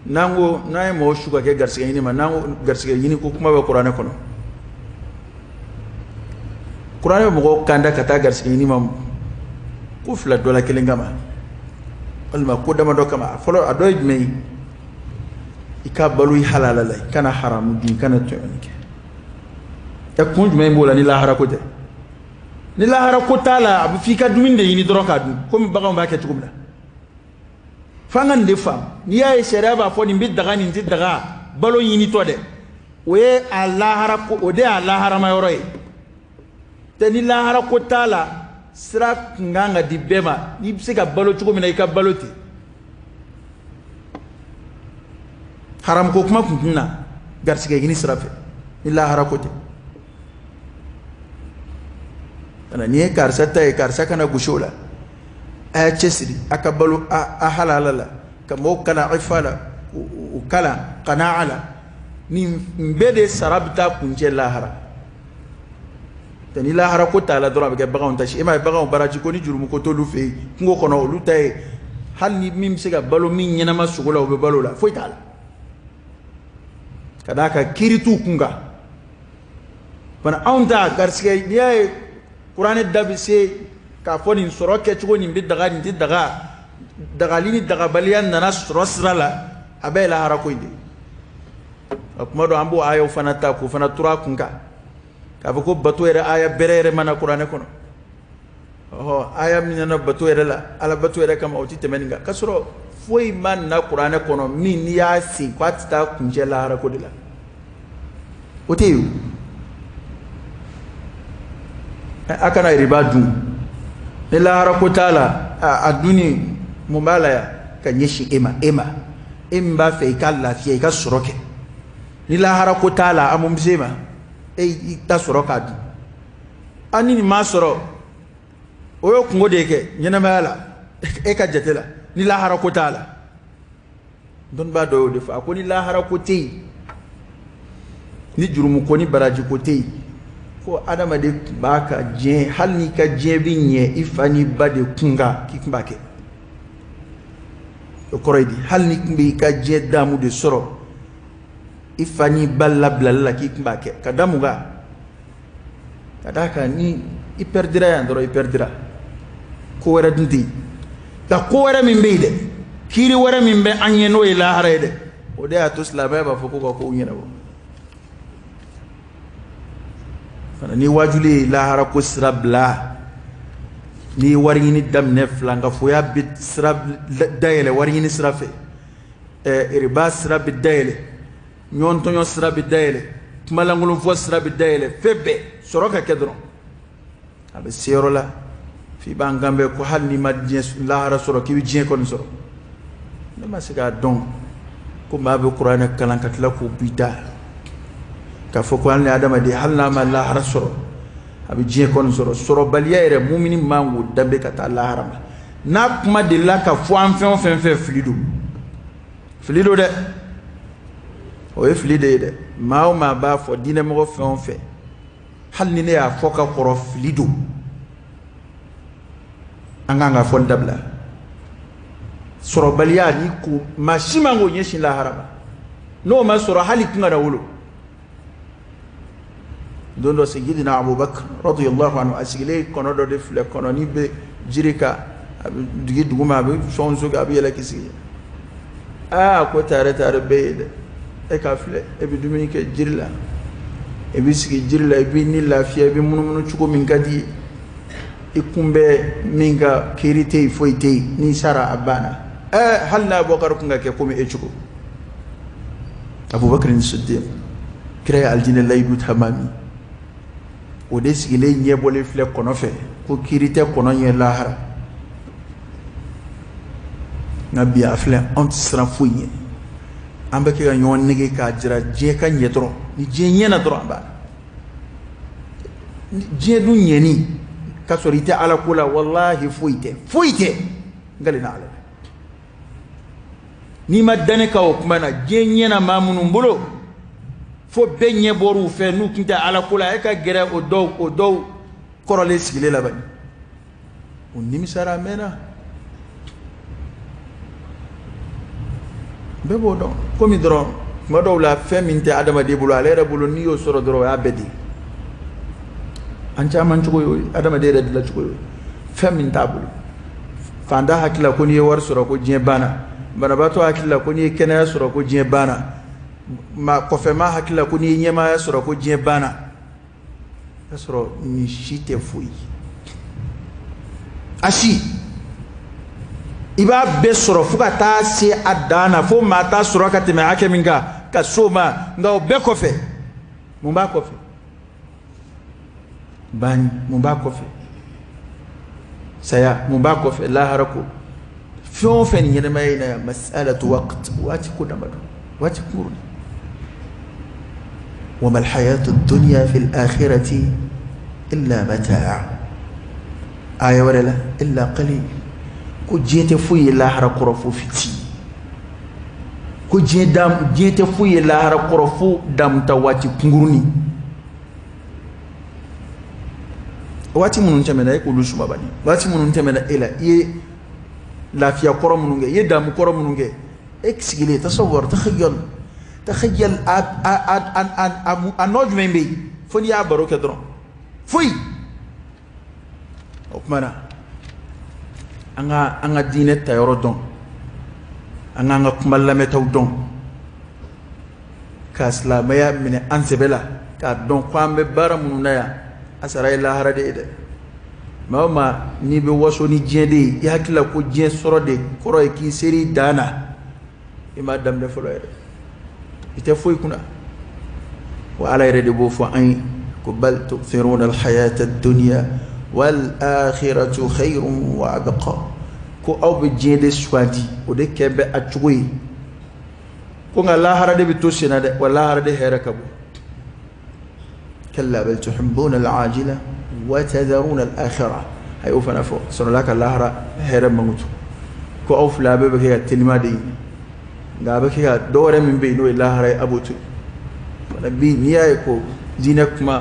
n'an ye mɔgɔ su ka kɛ garisɛgɛ ɲini ma n'an ko garisɛgɛ ɲini ko kuma bɛ kuranɛ kɔnɔ kuranɛ bɛ mɔgɔw kanda ka taa garisɛgɛ ɲini ma ko fila dɔ la kelen kama walima ko damadɔ kama a fɔlɔ a dɔ ye jumɛn ye i ka balo i halala la i kana haramu dun i kana tɔɲɔni kɛ kun jumɛn b'o la ni lahara ko tɛ ni lahara ko t'a la a bɛ f'i ka dumuni de ɲini dɔrɔn k'a dun komi baganw b'a kɛ cogo min na f'an ka nin de faamu n'i y'a ye sariya b'a fɔ nin bɛ daga nin tɛ daga balo ɲinitɔ dɛ o ye a lahara ko o de y'a laharama yɔrɔ ye tɛ ni lahara ko t'a la sira kun kan ka di bɛɛ ma n'i bɛ se ka balo cogo min na i ka balo ten haramu ko kuma kun tɛ na garisɛgɛ ɲini sira fɛ ni lahara ko tɛ n'i ye karisa ta ye karisa kana gosi o la a y'a cɛsiri a ka balo a halala la ka mɔgɔw kalan ifa la o kalan qanaa la nin bɛɛ de sara bɛ taa kuncɛ lahara tɛ ni lahara ko t'a la dɔrɔn a bɛ kɛ baganw ta si e m'a ye baganw baraji ko ni jurumu ko t'olu fɛ yen kungo kɔnɔ olu ta ye hali ni min bɛ se ka balo min ɲɛnama sogo la o bɛ balo la foyi t'a la ka d'a kan kiiri t'u kun kan bana aunda garske niya Qur'an dabise ka foni soroke chugo ni bi daga ni daga lini daga baliyan nana rosrala abela harakoide akuma do ambo ayo fanata ko fana tura kunka ka ko batu era aya berere mana Qur'an kono aya minana batu era la ala batu era kama oti temeninga kasoro foi man na Qur'an kono min ya si kwatita kunjela harakodila oteyu akana riba dun ni lahara ko tala aduni mumala ya kanyeshi imba fe ka lafiya ka soroke ni lahara ko tala amumzema ta soroka du anini ma soro oyo kungo deke nyana mala ka jatela ni lahara ko tala don ba do defa ko ni lahara ko te ni jurumu ko ni baraji ko te ko adama de baka je hal ni ka je binye ifani bade kunga kikmbake o koroydi hal ni mbi ka je damu de soro ifani balla blalla kikmbake kadamuga kadaka ni iperdira ya ndoro iperdira ko wara dundi da ko wara min beede kiri wara min be anyeno ila harede o de atus la ba foko ko unyina bo ni wajuli lahara ko sirabla ni warini dam nefla nga foya bit sirab dayele warini sirafe riba sirab dayele nyon tonyo sirab dayele malangulu fo sirab dayele febe soroka kedron abe serola fi bangambe ko halni madje lahara soro ki wi kon soro ne masiga don ko mabe qur'an kalankat la ko bida ka foko an adama de halna ma la harasoro abi je kon soro baliyere mu'mini mangu dambe kata la harama na kuma de la ka fo an fen flido de o e flide de ma ba fo dine mo fen halni ne ya foka koro flido anganga fon dabla soro baliya ni ko mashimango nyeshi la harama no ma soro hali kunga da wolo dondo sayyidina Abubakar radiyallahu anhu asigile kono do def le kono ni be jirika digi duguma be sonso ga be yela kisi ko tare be e ka fle e bi dumini ke jirla e bi sigi jirla e bi ni lafiya bi munu chuko min gadi e kumbe minga kirite foite ni sara abana halna Abubakar kunga ke komi e chuko Abubakar ni siddiq kira aljina laydu tamami o de sigile nyebole fle kono fe ko kirite kono nye lahara nabi afle ont sra fuye ambe ke nyon nege ka jira je ka nyetro ni je nyena dro amba je du nyeni ka sorite ala kula wallahi fuite ngalina ala ni madane ka o kuma na je nyena mamunu mbulo fo benye boru fe nu kinta ala kula e ka gere o dow korole sigile la bani on nimisara mena bebo do komi dro ngodo la fe minte adama de bulu ale rabulu ni yo soro dro ya bedi ancha man chugo yo adama de red la chugo yo fe min tabulu fanda hakila ko ni war soro ko je bana bato hakila ko ni kena soro ko je bana ma kofe ma hakila ko ni nyema ya soro ko je bana soro ni shite fui ashi iba be soro fuka ta se adana fo mata soro ka teme ake minga ka soma nga be kofe mumba kofe bani mumba kofe saya mumba kofe la harako fion fen nyene mayna mas'alatu waqt wati kudamado wati kurni وما الحياة الدنيا في الآخرة إلا متاع آية ولا لا إلا قليل كو جيت فوي لا هرقرفو فتي كو جيت فوي لا هرقرفو دام تواتي كنغرني واتي منون تمنا يقولوا شو بابني واتي منون تمنا إلا يه لا فيا كرة منونجة يه دام كرة منونجة إكسجلي تصور تخيل أنوج من بي foni ya baro ke dron foi okmana anga dine tayoro don anga kumalla metaw don ka islamaya mine ansebela ka don kwambe bara mununa ya asara ila harade de mama ni be waso ni jende ya hakila ko jen soro de koro ki seri dana ima damde folo ite foi kuna wa ala yare de bo fo an ko bal tu'thiruna al hayata ad-dunya wal akhiratu khayrun wa abqa ko aw be jende swadi o de kebe achuyi ko ngala harade be to senade wala harade hera kabu kalla bal tuhibbuna al ajila وتذرون الآخرة هاي أوفنا فوق صار لك الله هرب موت كو أوف لا ببكي التلمة دي غابكي دورة من بينو الله راي أبوتو نبي نيا يكو دينك ما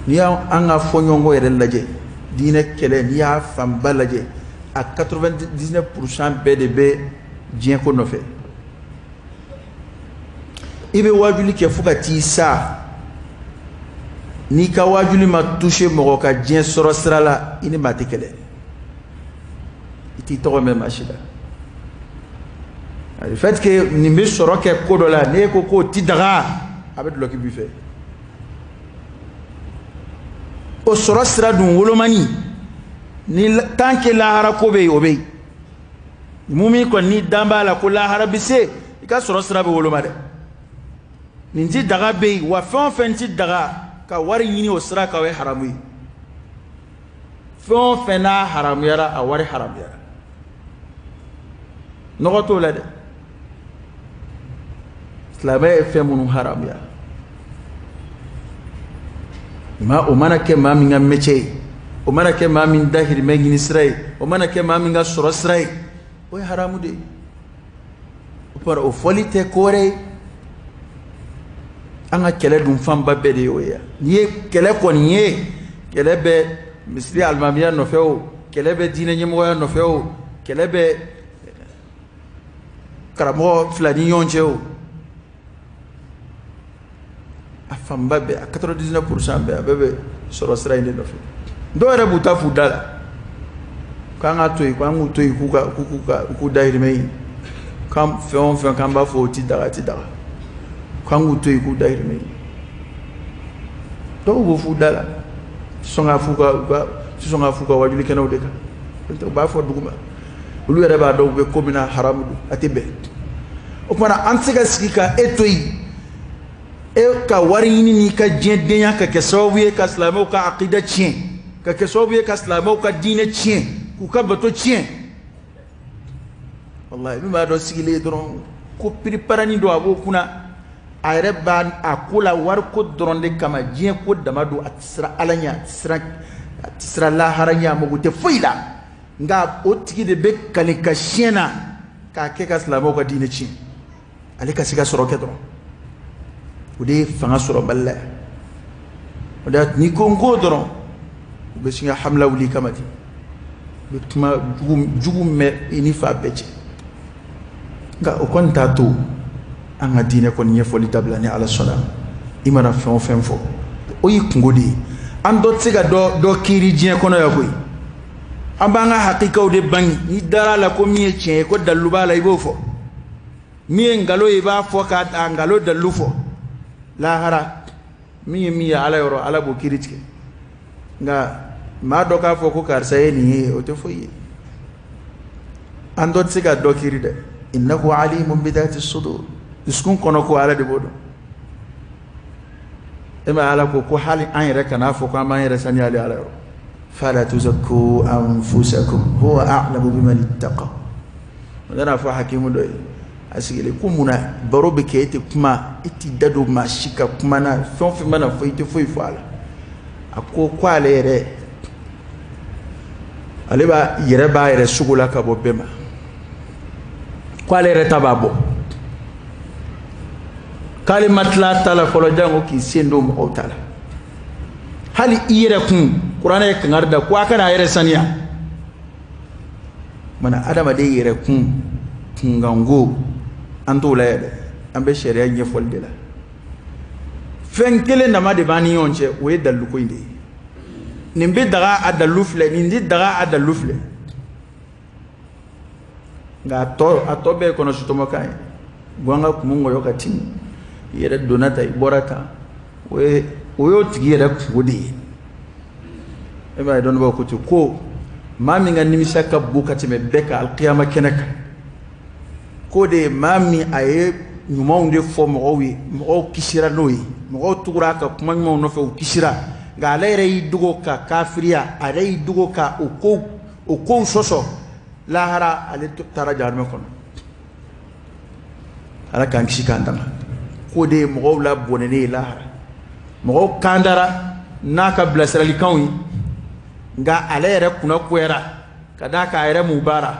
نيا أنا فونيونغو يرلاجي دينك كله نيا فام بلاجي à 99% BDB bien qu'on a fait ibe wajuli ke fuka ti sa ni ka wajuli ma toucher mo ka dien soro srala ini matikele iti to me machida le fait que ni me soro ke kodola ne ko ko ti daga avec lo ki bi fait o soro sra dun wolomani ni tanke la hara ko be obey mumi ko ni damba la ko la hara bise ka soro sra be wolomade ni ti daga be wa fon ti daga ka wari yini o sira ka we haramu yi fon fena haramu yara a wari haramu yara nogoto la de islamay fe munu haramu yara ma o mana ke ma minga meche o mana ke ma min dahir me gini sirai o mana ke ma minga soro sirai o haramu de o para o folite kore anga kele dum famba be de yoya ni kele ko ni kele be misri almamiya no feo kele be dine nyemo no feo kele be karamo flani yonjeo afamba be a 99% be be soro sira inde no feo do re buta fudala kanga toy kwangu toy ku daire me kam feo kam ba fo ti daga kangu to iku daire me to bo fudala songa fuka wajuli kana odeka to ba fo duguma ulu yare ba do be komina haram du atibe o mana antiga sikika etoyi e ka warini ni ka jendenya ka kesowiye ka islamo ka aqida chien ka kesowiye ka islamo ka dine chien ku ka bato chien wallahi bima do sigile dron ko preparani do abo kuna ayre ban akula war ko dronde kama jien ko damado atsra alanya atsra la haranya mo te fuila nga otiki de be kalika shiena ka ke ka islamo ka dine chi ale ka siga soro ke dron udi fanga soro balla oda ni ko ngodron be singa hamla wuli kamati bituma jugum me ini fa beje nga o konta to anga dine ko nye foli dabla ni ala sona imana fen fo o yi ngodi an do tsiga do kiri jien kono ya koy ambanga hakika de bangi ni dara la ko miye chien ko daluba la ibo fo miye ngalo iba fo ka ngalo dalu fo la hara miye ala yoro ala bo kiri tike nga ma do ka fo ko kar sayeni o te fo yi an do tsiga do kiri de innahu alimun bidati sudur iskun kono ko ala de bodo ema ala ko hali an yere kana fo ko ma yere sani ala ala fala tuzakku anfusakum huwa a'lamu biman ittaqa wadana fa hakimu do asigele kumuna barobe kete kuma iti dado mashika kuma na fonfi mana fo ite fo ifala akko kwale yere aleba yere ba yere sugula ka bo bema kwale yere tababo kalimat la tala folo jango ki sendo mo tala hali ire kun qur'ana e kangarda ko akana ire saniya mana adama de ire kun ngango ando la yede ambe sharia nye folde la fen kelen dama de bani yonche o ye dallu ko inde nimbe daga adallu fle nindi daga adallu fle nga to be kono sutomo kay gonga kumungo yokatin yere donata iborata we oyo tigi yere kudi e ba don ba ko ko mami nga nimisa ka bukati me beka alqiyama kenaka ko de mami aye nyuma unde fo mo wi mo kisira noyi mo tugura ka kuma mo no fe kisira ga lere yi dugo ka kafiriya are yi dugo ka o ko soso lahara ale tara jarme kono ala kan kisi kandanga ko de mo la bonene lahara mo kandara naka blasrali kanwi nga ale yere kuna kwera kadaka yere mubara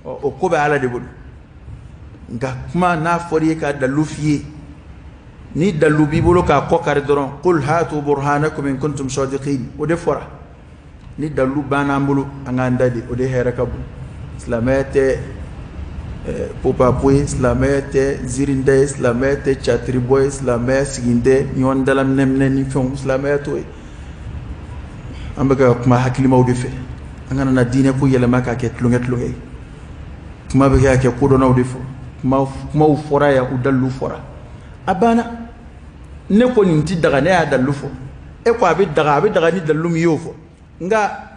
o ko be ala de bulu nga kuma na fori ka dalu fiye ni dalu bibolo ka kokare doron qul hatu burhanakum in kuntum sadiqin o de fora ni dalu banambulu anganda de o de herakabu islamete popa poe islamete zirinde islamete chatriboy islamete siginde nyondalam nemne ni fon islamete ambaga kuma hakili mawde fe angana na dine ko yele maka ke tlunget kuma be ke ko do nawde fo kuma fora ya udallu fora abana ne ko ni ti daga ne ya dallu fo e ko abi daga ni dallu mi yofo nga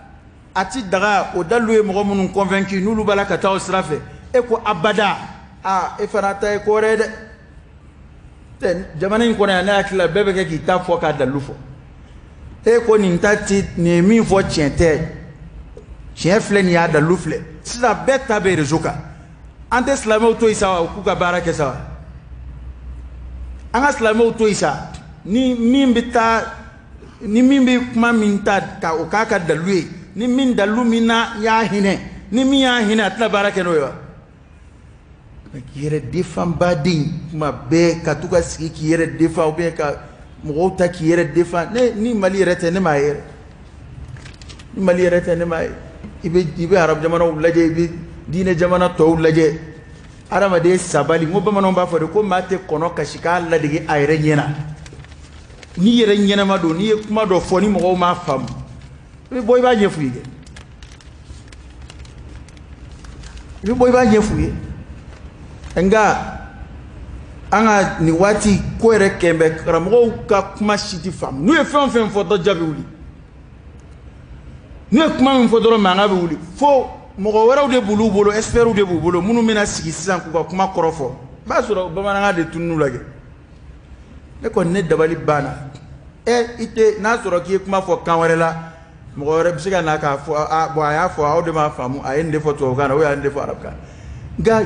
ati daga o dallu e mo mun convaincu nulu balaka taw srafe e ko abada e farata e ko rede ten jamana ko na akila bebe ke ki ta fo ka dallu fo e ko ni tati ne mi fo tiente chien fle ni ya dallu fle sila beta be rezuka ante slamo to isa ku ka baraka sa anga slamo to isa ni mimbita ni mimbi kuma minta ka o ka dalui ni min dalu mina ya hine ni mi ya hine atla baraka no yo kiyere defam badin kuma be ka tuka siki kiyere defa o be ka mo ta kiyere defa ne ni mali rete ne mayer ni mali rete ne may ibe arab jamana ulaje ibe dine jamana to ulaje arama de sabali mo ba manon ba fo de ko mate kono kashika alla dige ayre nyena ni yere nyena ma do ni kuma do fo ni mo ma fam bi boy ba nyefu yige bi boy ba nyefu yige nga anga ni wati ko ere kembe ramo ka kuma shiti fam nu e fam fo do jabi wuli ni kuma fo do ma ngabe wuli fo mogo waraw de bulu bolo esperu de bulu munu mena sigi sisan ku kuma korofo ba sura bamananga de tunu lage ne ko ne dabali bana ite na sura ki kuma fo kanwarela mogo wara bisiga na ka fo bo aya fo awde ma famu ayende fo to kana o ya ande fo arabka ga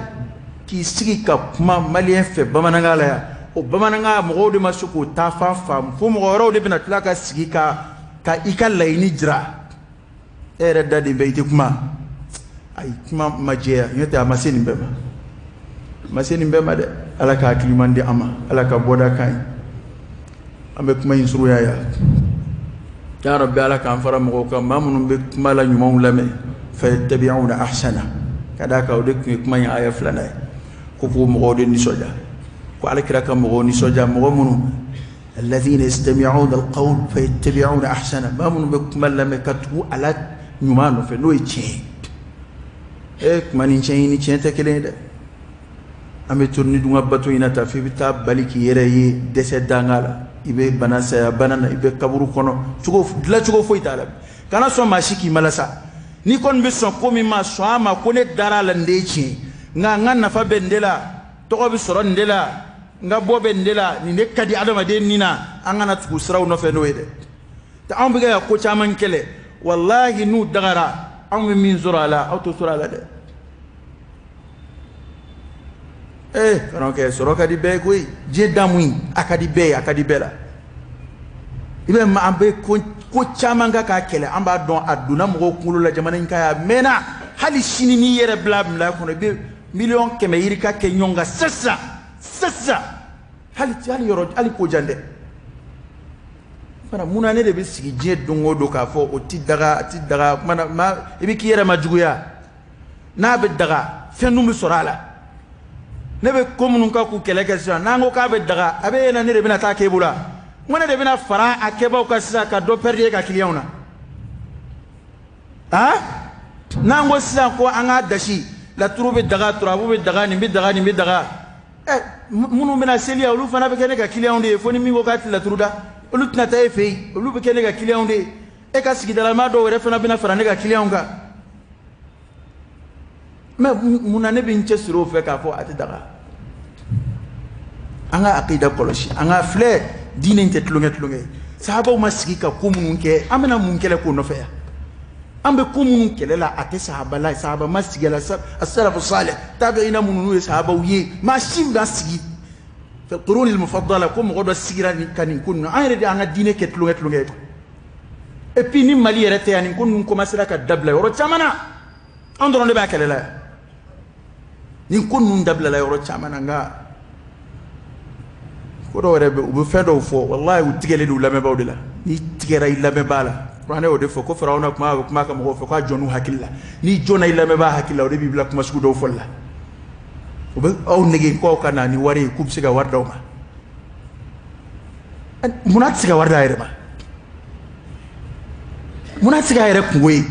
ki sigi ka kuma malien fe bamananga la ya o bamananga mogo de masuko ta fam fo mogo waraw de bina tlaka sigi ka ikalla ini jira ere dadi beite kuma ay kuma majea yote amaseni mbema de alaka klimande ama alaka boda kan ambe kuma insuru ya rabbi alaka anfara mo ko mamunum be kuma la nyuma lame fa tabi'una ahsana kada ka ode kuma ya aya flana ko mo de ni soja ko alakira ka mo ni soja mo munu alladhina yastami'una alqawl fa yattabi'una ahsana mamunum be kuma lame katu ala nyuma no fe no eche mani chayini chente kelende ame tourni dunga bato ina ta fi bita baliki yere yi dese dangala ibe banasa banana ibe kaburu kono chugo fo itala kana so mashiki malasa ni kon be so komi ma so ama kone darala ndechi nga na fa bendela to ko bi soro ndela nga bobe ndela ni ne kadi adama de nina angana tuku sraw no fe no wede ta ambiga ya ko chaman kele wallahi nu dagara am min zurala auto surala de karonke soroka di be koy je damui akadi bela ibe ma ambe ko chamanga ka kele amba don aduna mo kulu la jamana nkaya mena hali shini ni yere blab la kono be million keme yirika ke nyonga sasa hali yoro ali ko jande mana munane de be sigi je dongo do ka fo o tidaga mana ma ibi ki yere majuguya na be daga fenu mi sorala nebe komunun ka ku kele ke sisan nango ka be daga abe na ne de bina ta ke bula ngone de bina fara akeba ka sisa ka do perdre ka client na ha nango sisa ko anga dashi la trouve daga turabu be daga ni be daga munu bina selia olu fana be kene ka client de foni mi ko ka la truda olu tna ta fe olu be kene ka client de e ka sigidala ma do were fana bina fara ne ka client ka mais muna ne bin cesiro fe ka fo ati daga anga aqida koloshi anga fle dine inte tlunge sahaba ma sigi ka ko munun ke amena mun kele ko no fe ambe ko munun kele la ate sahaba ma sigi la as-salaf salih tabi'ina munun sahaba wiye ma shim da sigi fi al-qurun al-mufaddala ko mo do sigira ni kanin kunno ayre de anga dine ke tlunge et puis ni mali rete yani kunun commencer ka dabla yoro chamana andron de ba kele la ni kunun dabla la yoro chamana nga ko do rebe u fedo fo wallahi u tigele du lame bawdila ni tigera illa me bala rane o defo ko firawna kuma ka mo fo ka jonu hakilla ni jona illa me ba hakilla o de bi black masku do folla o be o nege ko kana ni wari kubsiga warda ma munat siga warda ayre ma munat siga ayre kuwe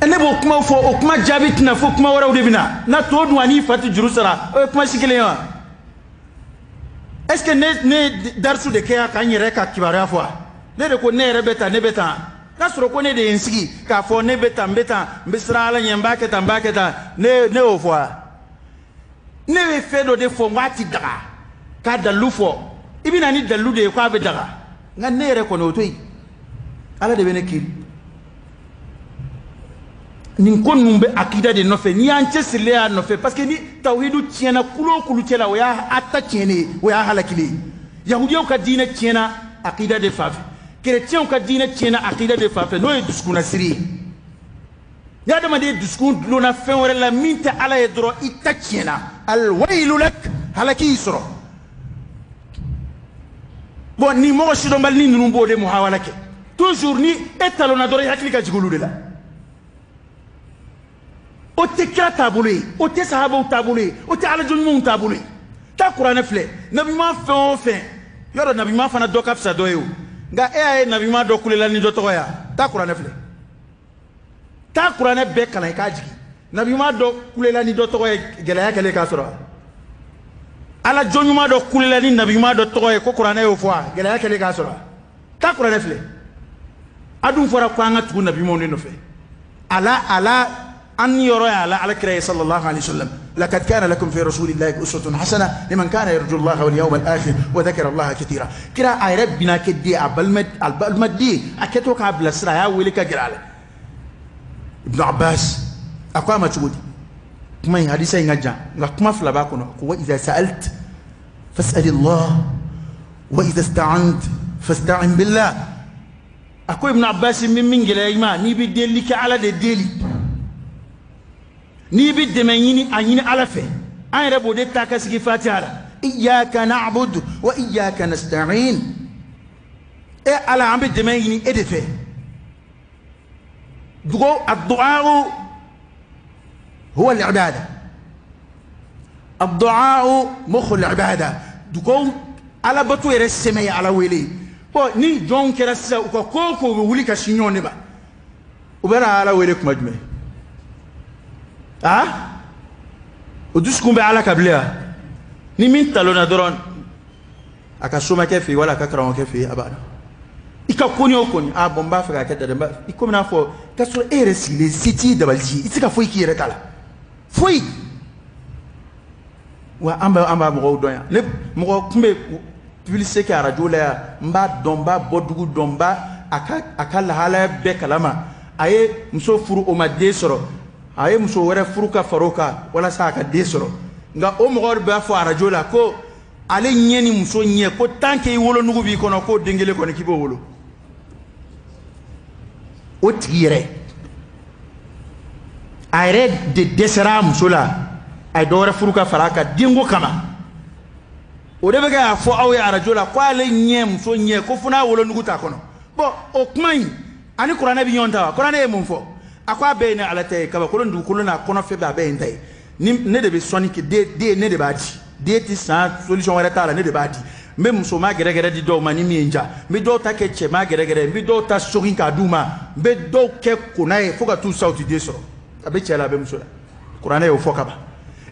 ene bo kuma fo o kuma jabitina fo kuma wara o de bina na to du ani fati jurusara o kuma sikile ya est-ce que ne darsu de kaya kan yere ka kibara fo ne de ko ne rebeta ne beta na soro ko ne de ensigi ka fo ne beta mbisra ala nyamba keta ne o fo ne we fedo de fo ngati daga ka dalu fo ibina ni dalu de ko abe daga nga ne re ko no toyi ala de bene kiri nin ko numbe akida de nofe ni an cesile ya nofe parce que ni tawhidu tiena kulu tiela o ya atta tiene o ya halakili yahudiyo ka dina tiena akida de fafe chrétien ka dina tiena akida de fafe no e duskuna siri ya dama de duskun lona fen wala la minta ala yadro itta tiena al wailu lak halaki isro bon ni mo shido mbal ni numbo de muhawalake toujours ni etalona doro hakili ka jigulu de la o te kira tabule o te sahaba tabule o te ala jonmu tabule ta qur'an fle nabi ma fe o fe yoro nabi ma fana do kapsa do yo nga ay nabi ma do kulela ni do to ya ta qur'an be kala ka jigi nabi ma do kulela ni do to ya gela ya kale ka soro ala jonmu ma do kulela ni nabi ma do to ya ko qur'an yo fo gela ya kale ka soro ta qur'an fle adun fora ko anga tu nabi mo no fe ala أن يرى على كريه صلى الله عليه وسلم لقد كان لكم في رسول الله أسوة حسنة لمن كان يرجو الله واليوم الآخر وذكر الله كثيرا كرا أي ربنا كدي المدي أكتوك عبد السرايا ولك كرا ابن عباس أقام تقولي كما حديثا ينجا كما فلا باكونا وإذا سألت فاسأل الله وإذا استعنت فاستعن بالله أقول ابن عباس من جلايما نبي ديلك على ديلي ni bi demenyini anyini alafe an rebo de takasigi fatiha iyyaka na'budu wa iyyaka nasta'in e ala ambe demenyini edefe dugo ad-du'a huwa al-ibada ad-du'a mukhu al-ibada dugo ala batu ere semeye ala wele bo ni jon kera sa ko wuli ka shinyone ba ubera ala wele kuma jume ودسكم بعلى كبلها نمين تلونا درون أكاسوما كيفي ولا كاكرام كيفي أبانا إكاكوني أكوني بومبا فكا كده دمبا إكومنا فو كسر إيرسي لسيتي دبالجي إتكا فوي كي يرتالا فوي وأمبا مغو دويا لب مغو كمبي تبلسي كي أراجولا مبا دومبا بودغو دومبا أكال حالا بكالما أيه مسو فرو أما دي سرو aye muso were furuka faroka wala saka desoro nga o mogor ba fo arajola ko ale nyeni muso nye ko tanke wolo nugu bi kono ko dengele kono kibo wolo o tire ayre de desera muso la ay do were furuka faraka dingo kama o de ga fo awe arajola ko ale nye muso nye ko funa wolo nugu ta kono bo o kumai ani qur'ana bi nyonta qur'ana e mun fo akwa bayna ala tay kaba kulun du kuluna kono fe ba bay tay ne de be soni ke de ne de bati de ti sa solution wala ta la ne de bati me muso ma gere di do mani mi nja mi do ta ke che ma gere mi do ta sokin ka duma be do ke kunaye foka tu sauti de so abe chela be muso la qur'ana yo foka ba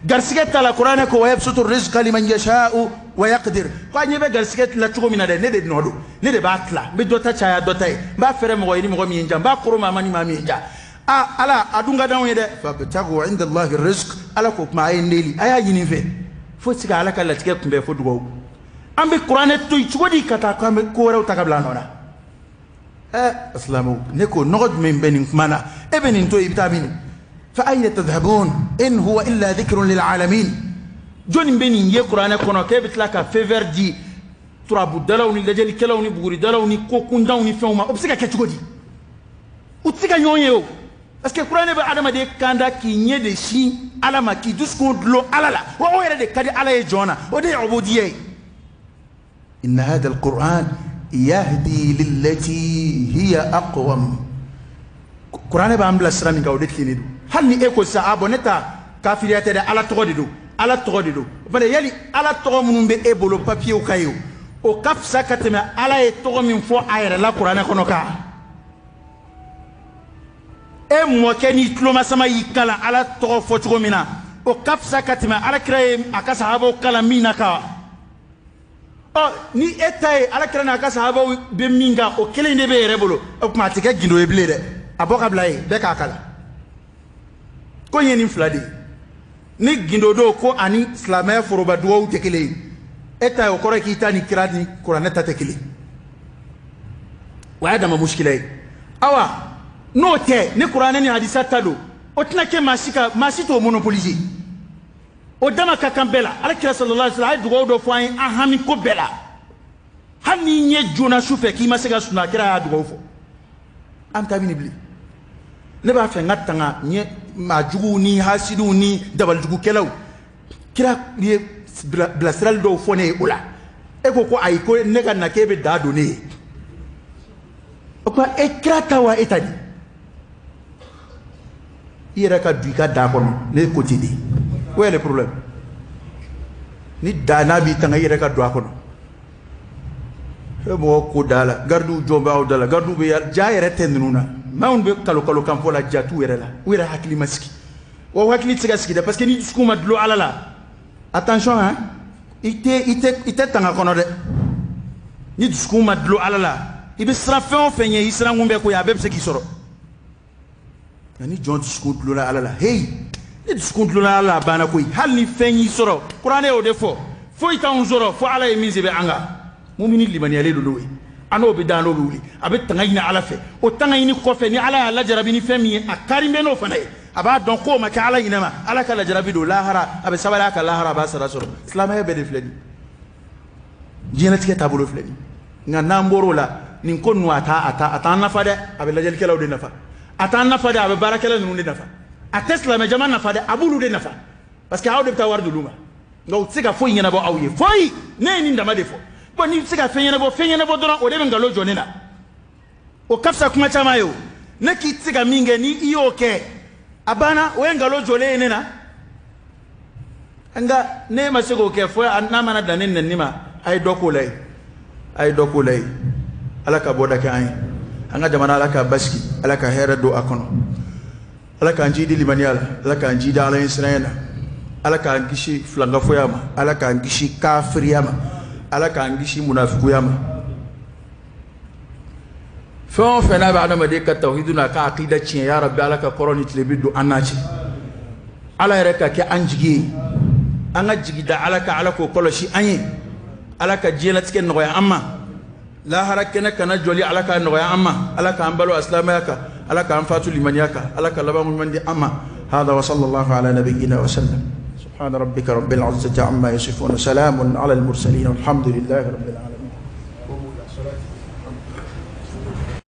garsiget la qur'ana ko yabsutu rizqa liman yasha'u wa yaqdir ko nyebe garsiget la chugo mina de ne de nodo ne de batla be do ta chaya do tay ba fere mo yini mo mi nja ba koro mama ni mami nja ala adunga dawo yede fa batagu inda allah rizq ala ko ma ay ndeli aya yini fe fo sika ala kala tike kumbe fo dugo ambe qur'ana to chugo di kata ko ambe ko rew takabla nona aslamu ne ko nogod men benin mana e benin to ibitamini فأين تذهبون إن هو إلا ذكر للعالمين جون بني يقرأ كنا كيف تلاقى فيفر دي ترابو دلوني لجلي كلوني بوري دلوني كوكون دوني فيوما أبسكا كتشودي أبسكا يونيو بس كقرآن بعدما دي كاندا كي نيد شيء على ما كي دسكون لو على لا وهو يرد كذي على يجونا ودي عبودية إن هذا القرآن يهدي للتي هي أقوم قرآن بعمل السلام كودت كينيدو هل ني إيكو سأبو نتا كافريات ده على تقديدو على تقديدو فده يلي على تقوم من بيبولو بابيو كايو أو كافسا كتما على تقوم من فوق عير لا قرآن كنوكا موكني تلوما سما يكلا على تقوم فوق منا أو كافسا كتما على كراي أكاسابو كلامينا كا أو ني إتاي على كراي أكاسابو بمينغا أو كلين دبي ربولو أو ما تيجي جندو يبلده أبو قبلاي بكا كلا ko yeni fladi ni gindodo ko ani islamay foroba duwa tekele eta yo kore ki tani kirani qur'anata tekele wa adama mushkilai awa no te ni qur'ana ni hadisa tado o tinake masito monopoliser o dama kakambela alakira sallallahu alaihi wasallam duwa do fo an ahami ko bela hanni nye jona shufe ki masega suna kira duwa fo anta binibli ne ba fe ngatanga nye majugu ni hasidu ni dabal jugu kelaw kira ye blasral do fone ola e ko ay ko ne kan na kebe da do ne o ko e kira tawa etadi ira ka du ka da ko ne ko tidi wo le problème ni da na bi tanga ira ka do ko e mo ko dala gardu jomba o dala gardu be jaayere tendununa maun be kalo kan fola jatu wera la wera hakli maski wa hakli tsiga ski da parce que ni skuma dlo ala la attention hein ite tanga kono de ni skuma dlo ala la ibe srafon fenye isra ngumbe ko ya bebse ki soro ni jon skuma dlo ala la hey ni skuma dlo ala bana ko hal ni fenyi soro qur'ane o defo fo ita on soro fo ala yemize be anga mu'mini limani ale do lowi ano be dano be wuli abe tangayina ala fe o tangayini khofe ni ala la jarabini femi akari meno fanay aba don ko ma ka ala inama ala kala jarabi do lahara abe sabara ka lahara ba sara soro islam ya be de fleni jina tike tabulo fleni nga namboro la nin konnu ata nafa de abe lajal kelaw de nafa ata nafa de abe barakala nu de nafa atesla me jama nafa de abulu de nafa parce que awde ta wardu luma ngaw tsika fo nyana bo awye foy ne ni ndama de fo boni tsika fenyana bo doron o de ngalo jonena o kafsa kuma chama yo ne ki tsika minge ni iyo ke abana o ngalo jole nena anga ne masego ke fo na mana danen nan nima ay dokulay alaka boda ka ay anga jamana alaka baski alaka hera do akono alaka njidi limaniala alaka njidi ala israela alaka ngishi flanga foyama alaka ngishi kafriyama alaka ngishi munafiku yama fon fena ba adama de ka tauhiduna ka aqida cin ya rabbi alaka koroni tlebidu anachi ala yareka ke anjigi anga jigida alaka alako koloshi anye alaka jelat ken noya amma la harakena kana joli alaka noya amma alaka ambalo aslamaka alaka anfatu limaniyaka alaka labamu mandi amma hada wa sallallahu ala nabiyyina wa sallam سبحان ربك رب العزة عما يصفون سلام على المرسلين والحمد لله رب العالمين